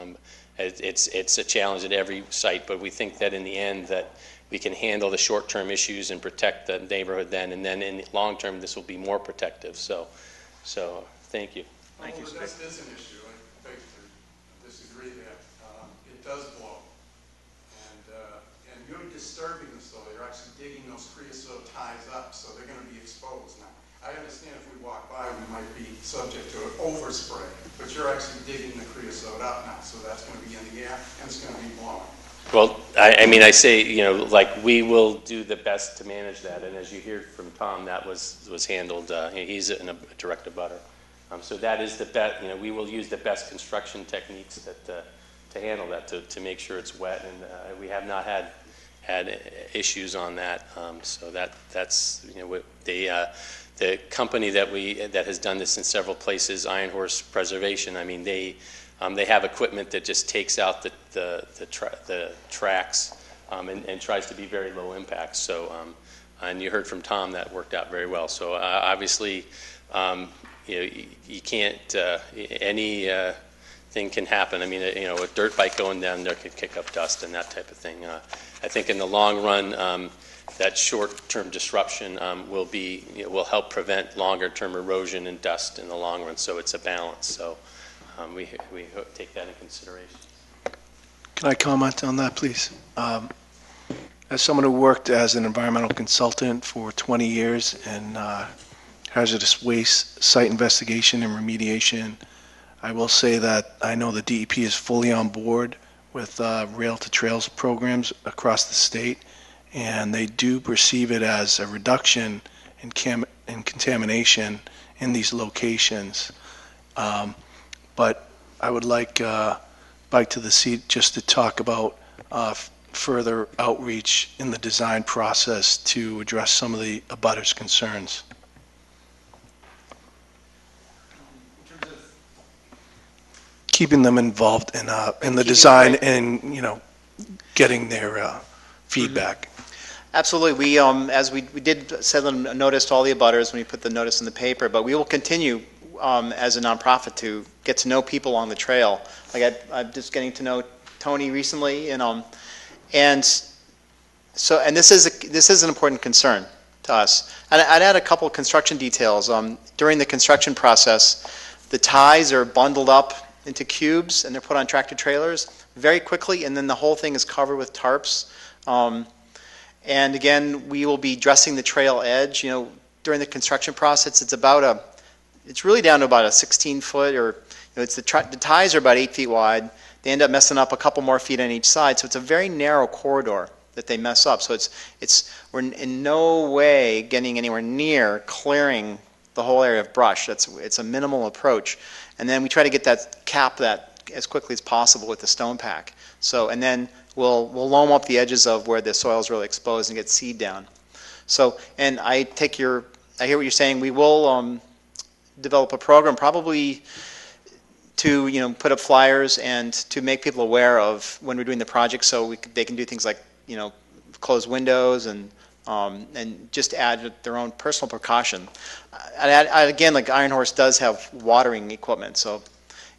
It's a challenge at every site, but we think that in the end that we can handle the short-term issues and protect the neighborhood then, and then in the long term this will be more protective. So thank you. Thank you. This is an issue. I beg to disagree that it does blow, and you're disturbing the soil. You're actually digging those creosote ties up, so they're going to be exposed. Now, I understand if we walk by, we might be subject to an overspray, but you're actually digging the creosote up now, so that's going to be in the air and it's going to be blowing. Well, I mean, I say, like we will do the best to manage that, and as you hear from Tom, that was handled. He's a direct abutter, so that is the best. We will use the best construction techniques to handle that, to make sure it's wet, and we have not had issues on that. So that's what the company that has done this in several places, Iron Horse Preservation. I mean, they have equipment that just takes out the tracks and tries to be very low impact. So, and you heard from Tom that worked out very well. So obviously, you can't anything can happen. I mean, a dirt bike going down there could kick up dust and that type of thing. I think in the long run, that short-term disruption will help prevent longer-term erosion and dust in the long run. So it's a balance. So. We take that in consideration. Can I comment on that, please? As someone who worked as an environmental consultant for 20 years in hazardous waste site investigation and remediation, I will say that I know the DEP is fully on board with rail to trails programs across the state, and they do perceive it as a reduction in contamination in these locations. But I would like Bike to the Seat just to talk about further outreach in the design process to address some of the abutters' concerns. Keeping them involved in the design and getting their feedback. Absolutely. We as we did send a notice to all the abutters when we put the notice in the paper, but we will continue as a nonprofit to get to know people on the trail. Like I'm just getting to know Tony recently, and this is an important concern to us. And I'd add a couple of construction details. During the construction process, the ties are bundled up into cubes and they're put on tractor trailers very quickly, and then the whole thing is covered with tarps. And again, we will be dressing the trail edge. During the construction process, it's really down to about a 16-foot, or the ties are about 8 feet wide. They end up messing up a couple more feet on each side, so it's a very narrow corridor that they mess up. So we're in no way getting anywhere near clearing the whole area of brush. It's a minimal approach, and then we try to cap that as quickly as possible with the stone pack. So, and then we'll loam up the edges of where the soil is really exposed and get seed down. So, and I hear what you're saying. We will develop a program probably to put up flyers and to make people aware of when we're doing the project, so they can do things like close windows and just add their own personal precaution. Again, like Iron Horse does have watering equipment. So,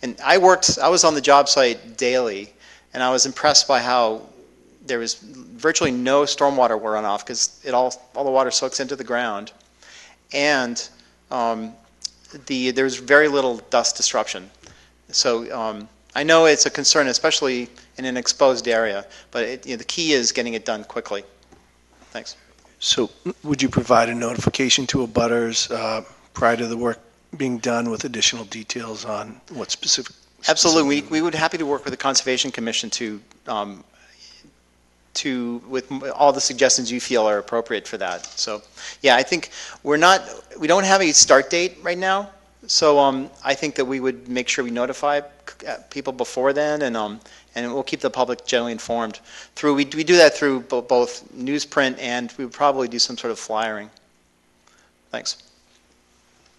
and I was on the job site daily, and I was impressed by how there was virtually no stormwater runoff because all the water soaks into the ground, and there's very little dust disruption. So I know it's a concern, especially in an exposed area, but the key is getting it done quickly. Thanks. So would you provide a notification to abutters prior to the work being done with additional details on what specific? Absolutely. We would be happy to work with the Conservation Commission with all the suggestions you feel are appropriate for that. So, yeah, I think we don't have a start date right now. So I think that we would make sure we notify people before then, and and we'll keep the public generally informed. We do that through both newsprint, and we would probably do some sort of flyering. Thanks.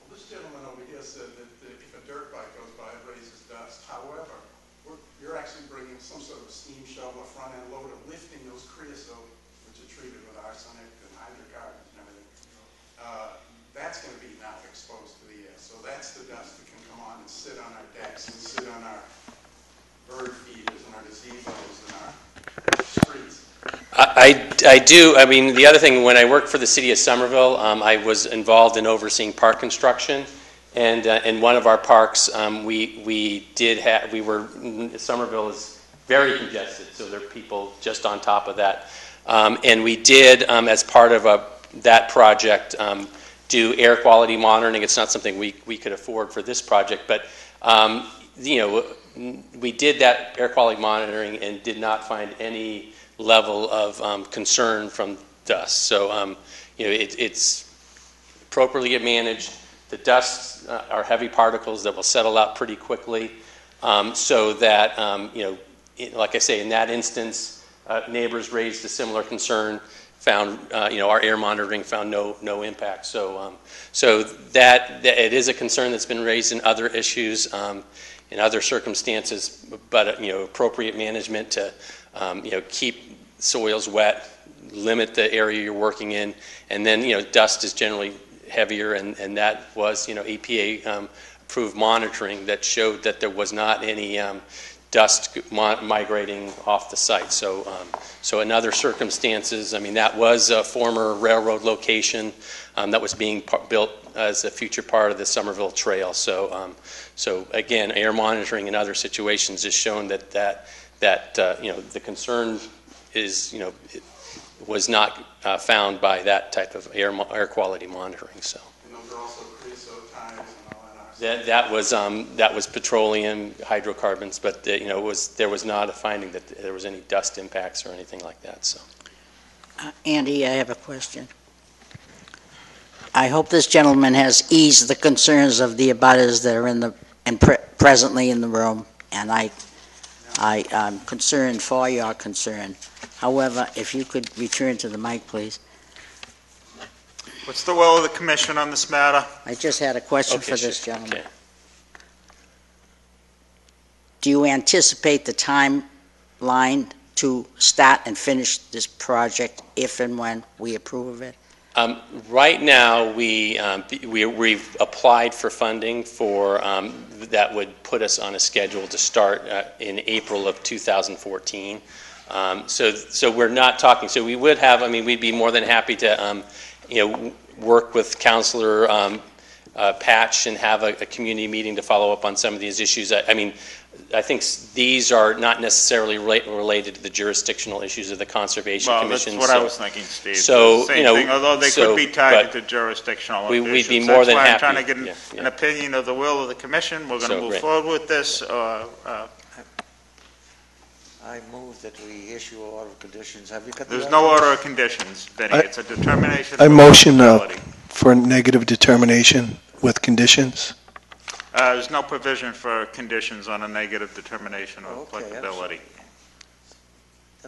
Well, this gentleman over here said that if a dirt bike goes by, it raises dust. However, you're actually bringing some sort of steam shovel or front-end loader, lifting those creosote, which are treated with arsenic and hydrocarbons and everything. That's going to be now exposed to the air. So that's the dust that can come on and sit on our decks and sit on our bird feeders and our gazebos and our streets. I do. I mean, the other thing, when I worked for the city of Somerville, I was involved in overseeing park construction, and in one of our parks, Somerville is very congested, so there are people just on top of that, and we did, as part of that project, do air quality monitoring. It's not something we could afford for this project, but we did that air quality monitoring and did not find any level of concern from dust. So, it's appropriately managed. The dust are heavy particles that will settle out pretty quickly, so that, like I say, in that instance, neighbors raised a similar concern, found, our air monitoring found no impact. So, that it is a concern that's been raised in other issues, in other circumstances, but, appropriate management to, keep soils wet, limit the area you're working in, and then, dust is generally heavier, and that was, EPA approved monitoring that showed that there was not any dust migrating off the site. So, in other circumstances, I mean, that was a former railroad location that was being built as a future part of the Somerville Trail. So, again, air monitoring in other situations has shown that the concern is, was not found by that type of air quality monitoring. So. And those are also creosote tires and all that. That was petroleum, hydrocarbons, but there was not a finding that there was any dust impacts or anything like that. So, Andy, I have a question. I hope this gentleman has eased the concerns of the abutters that are presently in the room, and I'm concerned for your concern. However, if you could return to the mic, please. What's the will of the commission on this matter? I just had a question for this gentleman. Okay. Do you anticipate the timeline to start and finish this project if and when we approve of it? Right now, we've applied for funding for that would put us on a schedule to start in April of 2014. So we're not talking. So we would have. I mean, we'd be more than happy to work with Councilor Patch and have a community meeting to follow up on some of these issues. I mean, I think these are not necessarily related to the jurisdictional issues of the Conservation Commission. That's what I was thinking, Steve. So, same thing, although they could be tied to jurisdictional issues. We'd be more than happy. That's why I'm trying to get an opinion of the will of the commission. We're going to move forward with this. I move that we issue an order of conditions. Have you got There's no order of conditions, Benny. It's a determination. I motion for negative determination with conditions. There's no provision for conditions on a negative determination of applicability.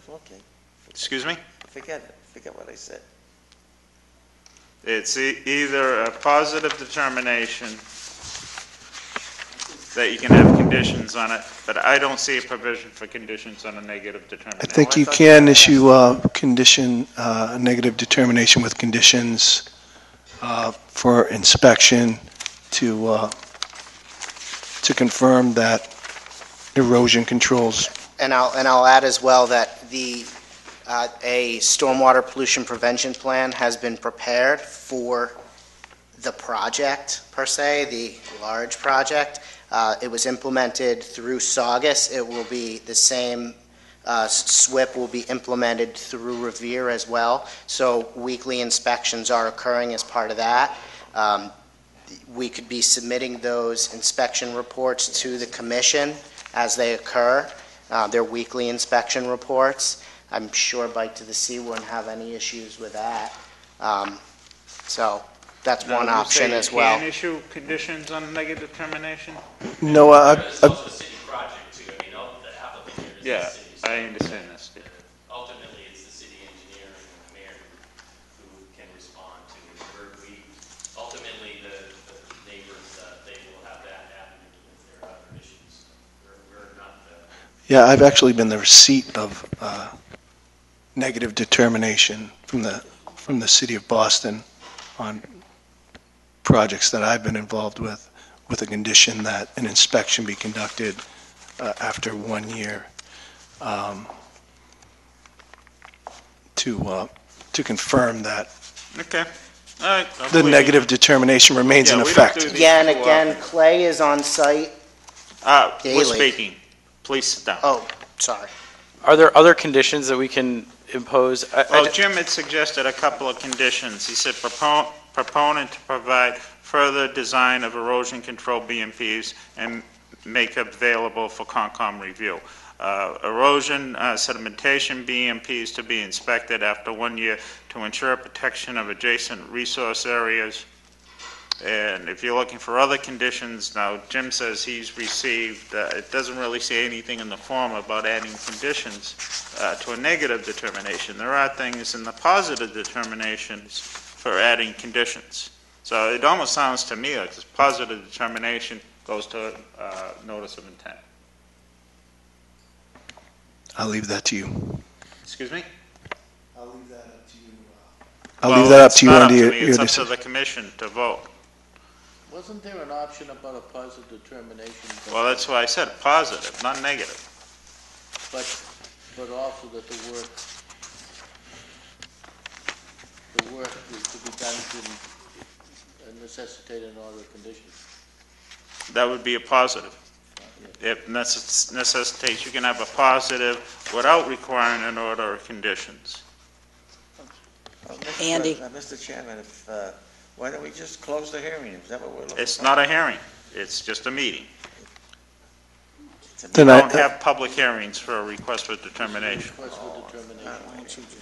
Okay. Excuse me? Forget it. Forget what I said. It's either a positive determination that you can have conditions on it, but I don't see a provision for conditions on a negative determination. I think you can issue a condition, a negative determination with conditions for inspection to confirm that erosion controls. And I'll add as well that a stormwater pollution prevention plan has been prepared for the project per se, the large project. It was implemented through Saugus. It will be the same SWIP will be implemented through Revere as well. So weekly inspections are occurring as part of that. We could be submitting those inspection reports to the commission as they occur. They're weekly inspection reports. I'm sure Bike to the Sea wouldn't have any issues with that. So that's one option as well. Can issue conditions on negative determination? No, Yeah, the city. I understand that, Steve. Ultimately, it's the city engineer and the mayor who can respond to it. Ultimately, the neighbors, they will have that avenue if there are other issues. We're not the... Yeah, I've actually been the receipt of negative determination from the city of Boston on projects that I've been involved with a condition that an inspection be conducted after 1 year to confirm that Okay, all right. I'll the believe negative you. determination remains in Yeah, we don't effect. do these Yeah, and too again, often. Clay is on site. We're daily. speaking. Please sit down. Oh, sorry. Are there other conditions that we can impose? Well, Jim had suggested a couple of conditions. He said proponent to provide further design of erosion control BMPs and make available for Concom review. Erosion sedimentation BMPs to be inspected after 1 year to ensure protection of adjacent resource areas. And if you're looking for other conditions, now Jim says he's received, it doesn't really say anything in the form about adding conditions to a negative determination. There are things in the positive determinations for adding conditions. So it almost sounds to me like this positive determination goes to notice of intent. I'll leave that to you. Excuse me? I'll leave that up to you. Well, I'll leave that up it's to you not under up to your me. It's up to decision. the commission to vote. Wasn't there an option about a positive determination? Well, that's why I said positive, not negative. But also that the work is to be done to necessitate an order of conditions. That would be a positive. If necessitates, you can have a positive without requiring an order of conditions. Andy? Mr. Chairman, why don't we just close the hearing? Is that what we're looking for? It's not a hearing, it's just a meeting. We Then don't have public hearings for a request for determination.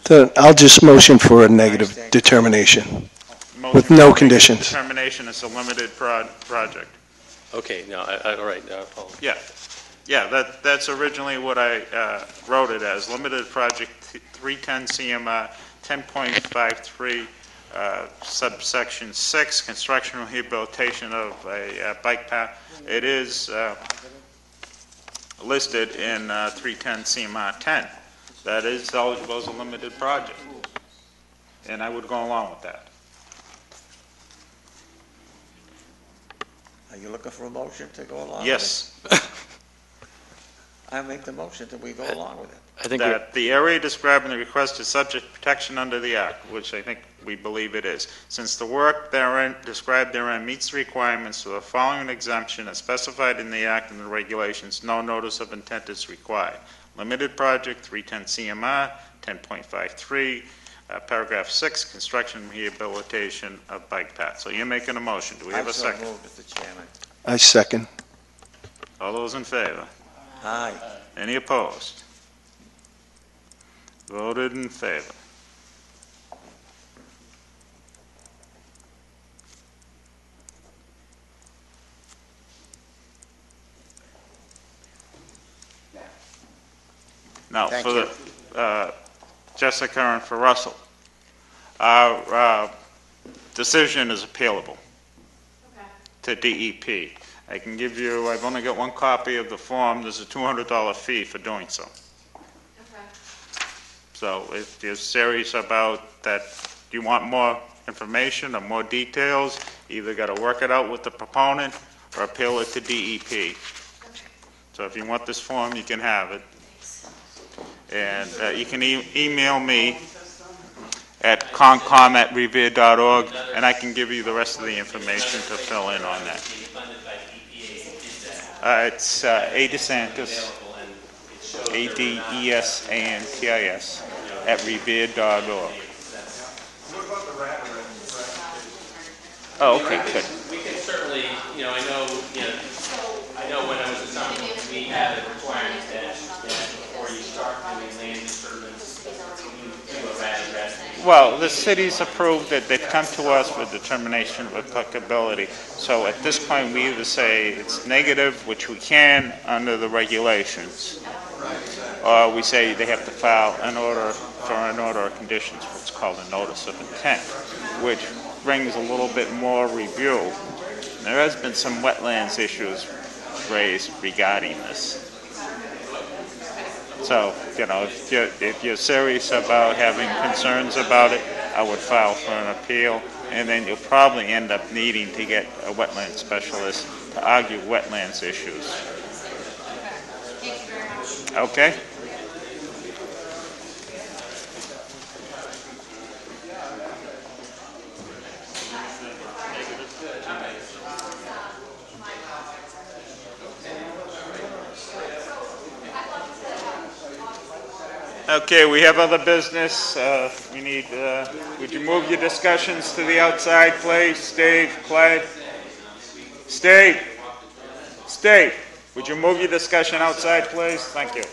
Then I'll just motion for a negative determination with no conditions. Determination is a limited project. Okay, no, all right. Yeah, that's originally what I wrote it as, limited project 310 CMR 10.53, subsection 6, construction and rehabilitation of a bike path. It is listed in 310 CMR 10. That is eligible as a limited project. And I would go along with that. Are you looking for a motion to go along with it? Yes. I make the motion that we go along with it. I think that the area described in the request is subject to protection under the Act, which I think we believe it is. Since the work therein described therein meets the requirements of the following exemption as specified in the Act and the regulations, no notice of intent is required. Limited project, 310 CMR, 10.53, paragraph 6, construction and rehabilitation of bike paths. So you're making a motion. Do we have a second? I so move, Mr. Chairman. I second. All those in favor? Aye. Any opposed? Voted in favor. Now, Thank for you. the, Jessica and for Russell, our decision is appealable to DEP. I can give you, I've only got one copy of the form, there's a $200 fee for doing so. So if you're serious about that, you want more information or more details, you either got to work it out with the proponent or appeal it to DEP. So if you want this form, you can have it. And you can email me at concom@revere.org, and I can give you the rest of the information to fill in on that. It's A. DeSantis, ADESANTIS, @revere.org. Oh, okay, good. We can certainly, I know when I was at Summit, we had a requirement that before you start doing land disturbance, you do a RAD. Well, the city's approved it, they've come to us for determination of applicability. So at this point, we either say it's negative, which we can under the regulations, or we say they have to file an order for an order of conditions, what's called a notice of intent, which brings a little bit more review. There has been some wetlands issues raised regarding this. So, you know, if you're serious about having concerns about it, I would file for an appeal, and then you'll probably end up needing to get a wetland specialist to argue wetlands issues. Okay? Okay, we have other business. We need, would you move your discussions to the outside, please? Steve, Clyde? Steve? Steve, would you move your discussion outside, please? Thank you.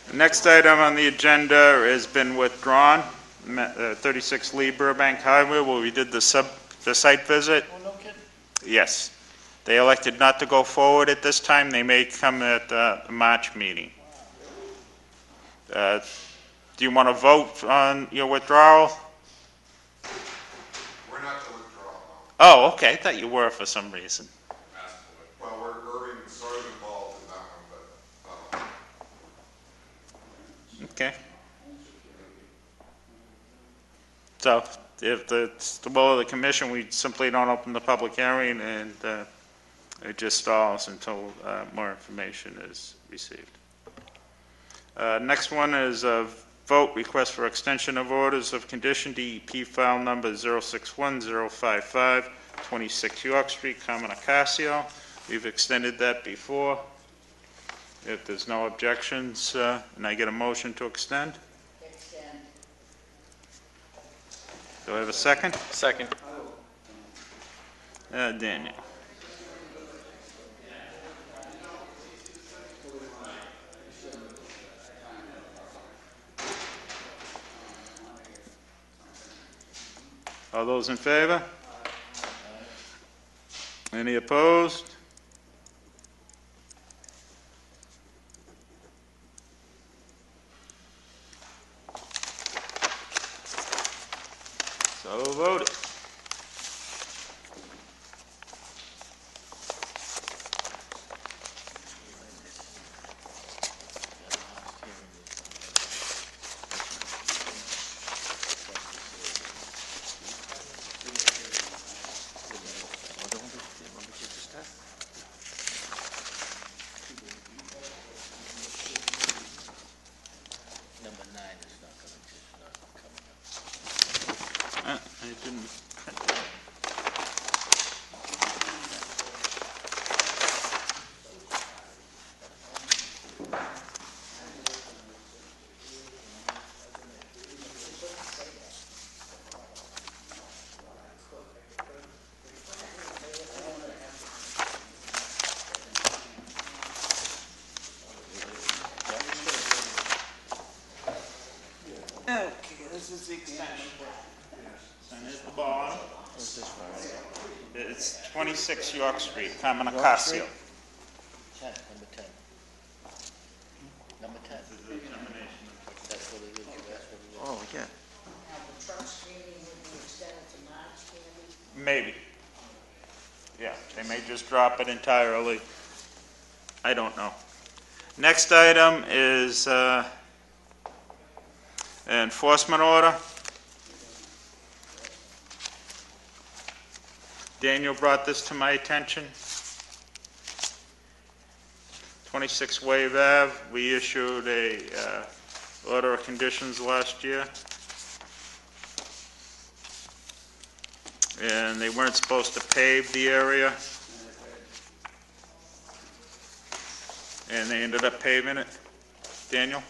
The next item on the agenda has been withdrawn, 36 Lee Burbank Highway, where we did the site visit. Oh, no kidding? Yes. They elected not to go forward at this time. They may come at the March meeting. Do you want to vote on your withdrawal? We're not to withdraw. Oh, okay. I thought you were for some reason. Well, we're being sort of involved in that one, but Okay. So if it's the will of the commission, we simply don't open the public hearing, and it just stalls until more information is received. Next one is a vote request for extension of orders of condition, DEP file number 061055, 26 York Street, Common Acacio. We've extended that before. If there's no objections, and I get a motion to extend? Extend. Do I have a second? Second. Daniel. All those in favor? Any opposed? So voted. I didn't print that. Okay, this is the extension. And at the bottom, it's 26 York Street, Common Acacio. 10, number 10. Number 10. That's what it is, that's what it is. Oh, yeah. Now, the truck screening would be extended to March, Candy? Maybe. Yeah, they may just drop it entirely. I don't know. Next item is an enforcement order. Daniel brought this to my attention. 26 Wave Ave, we issued a order of conditions last year. And they weren't supposed to pave the area. And they ended up paving it. Daniel?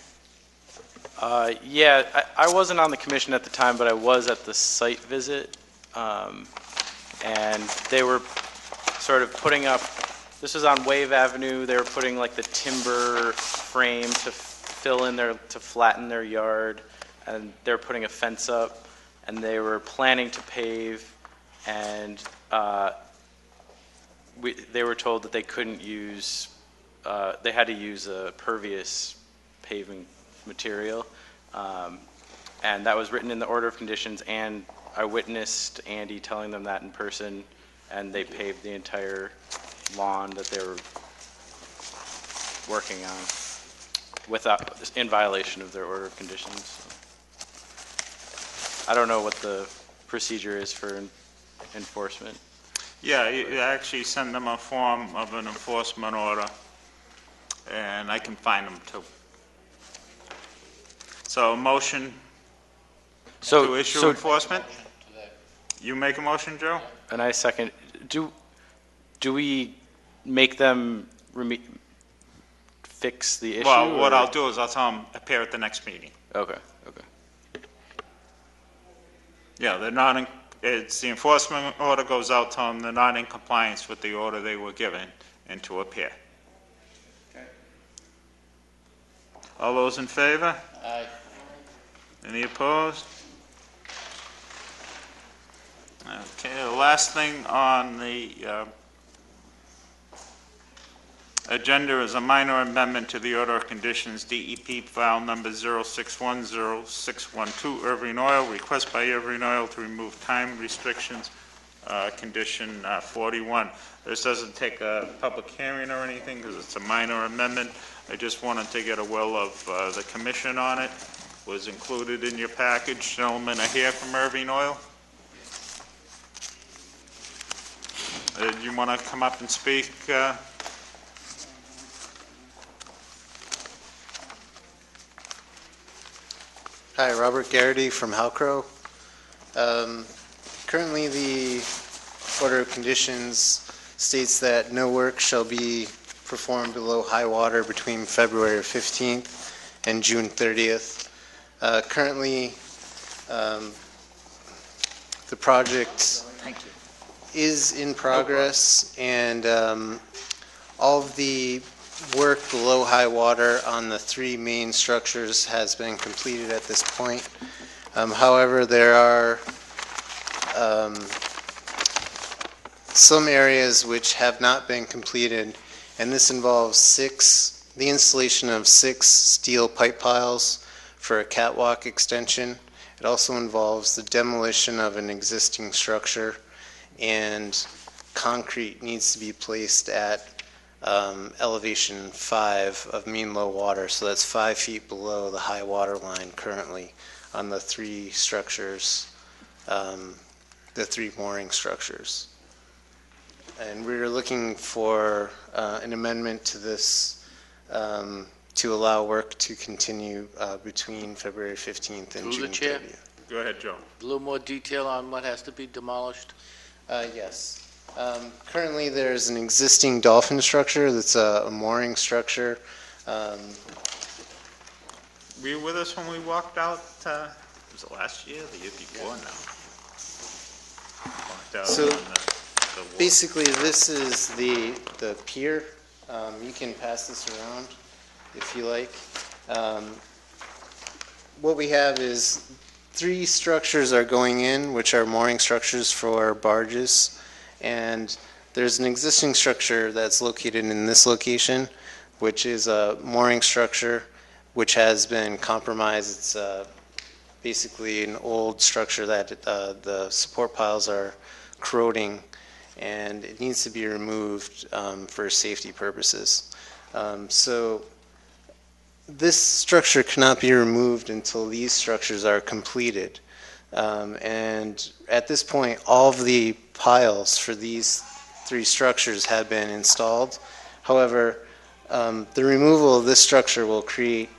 Yeah, I wasn't on the commission at the time, but I was at the site visit. And they were sort of putting up This is on Wave Avenue. They were putting like the timber frame to fill in to flatten their yard, and they're putting a fence up, and they were planning to pave, and they were told that they couldn't use, they had to use a pervious paving material, and that was written in the order of conditions, and I witnessed Andy telling them that in person, and they paved the entire lawn that they were working on in violation of their order of conditions. I don't know what the procedure is for enforcement. Yeah, you actually send them a form of an enforcement order, and I can find them too. So a motion to issue enforcement? You make a motion, Joe? And I second. Do we make them fix the issue? Well, what I'll do is I'll tell them appear at the next meeting. Okay. Yeah, they're not in, it's the enforcement order goes out to them, they're not in compliance with the order they were given, and to appear. Okay. All those in favor? Aye. Any opposed? Okay, the last thing on the agenda is a minor amendment to the order of conditions, DEP file number 0610-612, Irving Oil, request by Irving Oil to remove time restrictions, condition 41. This doesn't take a public hearing or anything because it's a minor amendment. I just wanted to get a will of the commission on it. Was included in your package. Gentlemen are here from Irving Oil. You want to come up and speak? Hi, Robert Garrity from Halcrow. Currently, the order of conditions states that no work shall be performed below high water between February 15th and June 30th. Currently, the project is in progress, and all of the work below high water on the three main structures has been completed at this point. However, there are some areas which have not been completed, and this involves the installation of 6 steel pipe piles for a catwalk extension. It also involves the demolition of an existing structure, and concrete needs to be placed at elevation 5 of mean low water, so that's 5 feet below the high water line currently on the 3 structures, the 3 mooring structures. And we're looking for an amendment to this to allow work to continue between February 15th and June 30th. Go ahead, Joe. A little more detail on what has to be demolished? Yes. Currently, there's an existing dolphin structure that's a mooring structure. Were you with us when we walked out? Was it last year, the year before now? Walked out So, on the wharf. basically, this is the pier. You can pass this around if you like. What we have is 3 structures are going in, which are mooring structures for barges. And there's an existing structure that's located in this location, which is a mooring structure which has been compromised. It's basically an old structure that the support piles are corroding, and it needs to be removed for safety purposes. So this structure cannot be removed until these structures are completed. And at this point, all of the piles for these 3 structures have been installed. However, the removal of this structure will create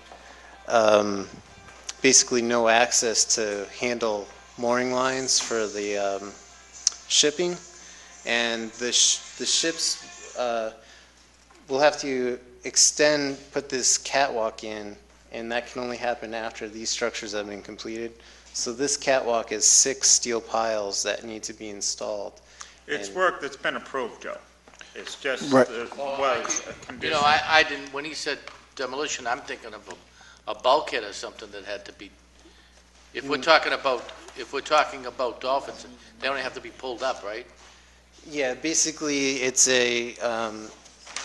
basically no access to handle mooring lines for the shipping, and the ships will have to put this catwalk in, and that can only happen after these structures have been completed. So this catwalk is 6 steel piles that need to be installed. It's work that's been approved, Joe. It's just, Right. was a You condition. know, I didn't, when he said demolition, I'm thinking of a bulkhead or something that had to be, if we're talking about dolphins, they only have to be pulled up, right? Yeah, basically, it's a,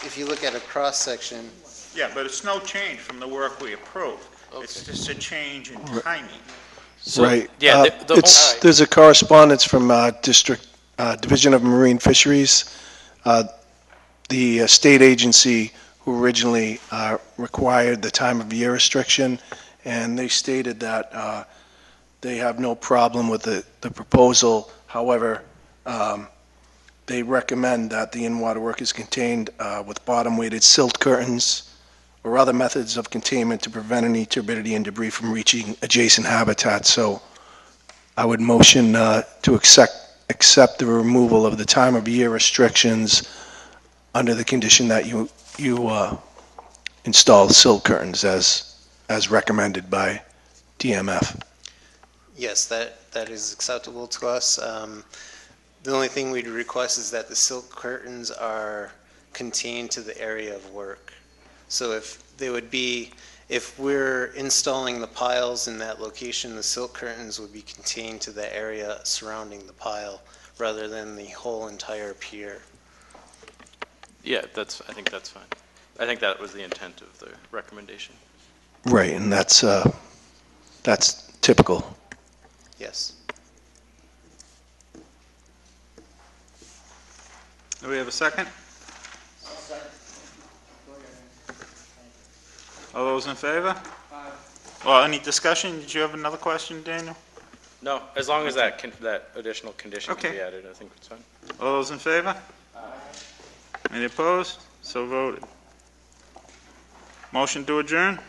if you look at a cross-section, Yeah, but it's no change from the work we approved. It's just a change in timing. Right. yeah, There's a correspondence from District Division of Marine Fisheries, the state agency who originally required the time of year restriction, and they stated that they have no problem with the proposal. However, they recommend that the in-water work is contained with bottom-weighted silt curtains or other methods of containment to prevent any turbidity and debris from reaching adjacent habitats. So I would motion to accept the removal of the time of year restrictions under the condition that you install silt curtains as recommended by DMF. yes, that is acceptable to us. The only thing we'd request is that the silk curtains are contained to the area of work. So if we're installing the piles in that location, the silk curtains would be contained to the area surrounding the pile rather than the whole entire pier. Yeah, I think that's fine. I think that was the intent of the recommendation. Right, and that's typical. Yes. Do we have a second? All those in favor? Well, any discussion? Did you have another question, Daniel? No, as long as that additional condition can Okay. be added, I think it's fine. All those in favor? Any opposed? So voted. Motion to adjourn?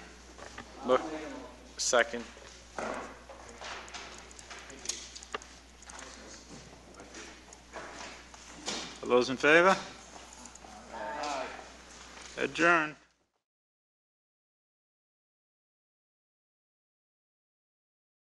Second. All those in favor? Adjourn.